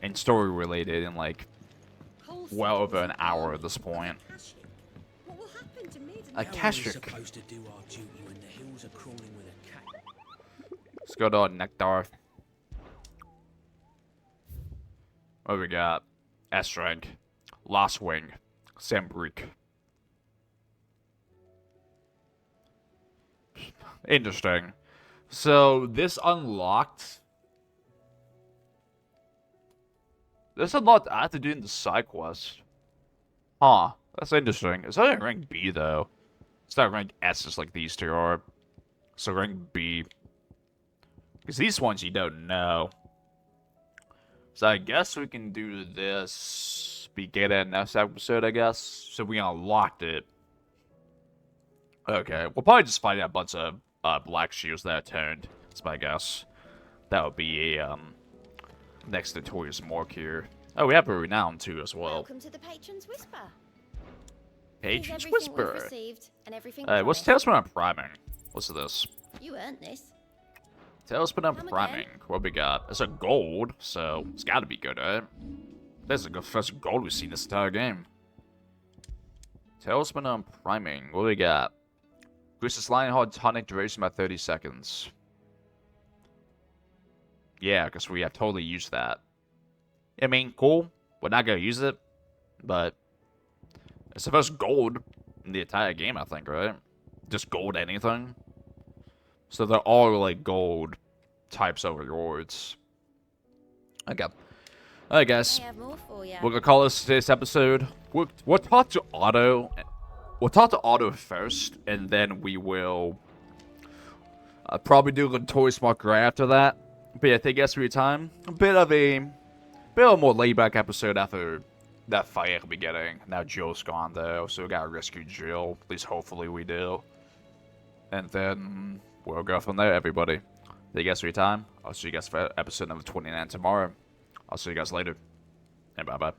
in story related in like well over an hour at this point. A Kashik. Supposed to do our duty when the hills are crawling with a cat. Let's go to Nectar. What do we got? S rank. Lost Wing. Sambreek. Interesting. So, this unlocked... I have to do in the side quest. Huh. That's interesting. It's only rank B, though. It's not rank S, just like these two are. So, rank B. Because these ones you don't know. So, I guess we can do this... beginning of next episode, I guess. So, we unlocked it. Okay. We'll probably just find out a bunch of black shields that are turned. That's my guess. That would be a, next notorious mark here. Oh, we have a renown too as well. Welcome to the Patron's Whisper. Patron's Here's everything Whisper. we've received and everything What's promised. Talisman on Priming? What's this? You earned this. Talisman on Come Priming. again. What we got? It's a gold, so it's gotta be good, right? That's the first gold we've seen this entire game. Talisman on Priming. What do we got? Increases Lionheart tonic duration by 30 seconds. Yeah, because we have totally used that. I mean, cool. We're not going to use it, but it's the first gold in the entire game, I think, right? Just gold anything. So they're all like gold types of rewards. Okay. Alright, guys. I have more for ya. We're going to call this today's episode. We'll talk to Otto. We'll talk to Otto first, and then we will probably do a notorious mark right after that. But yeah, thank you guys for your time. A bit of a more laid-back episode after that fight at the beginning. Now Jill's gone, though, so we gotta rescue Jill. At least hopefully we do. And then we'll go from there, everybody. Thank you guys for your time. I'll see you guys for episode number 29 tomorrow. I'll see you guys later. And bye-bye.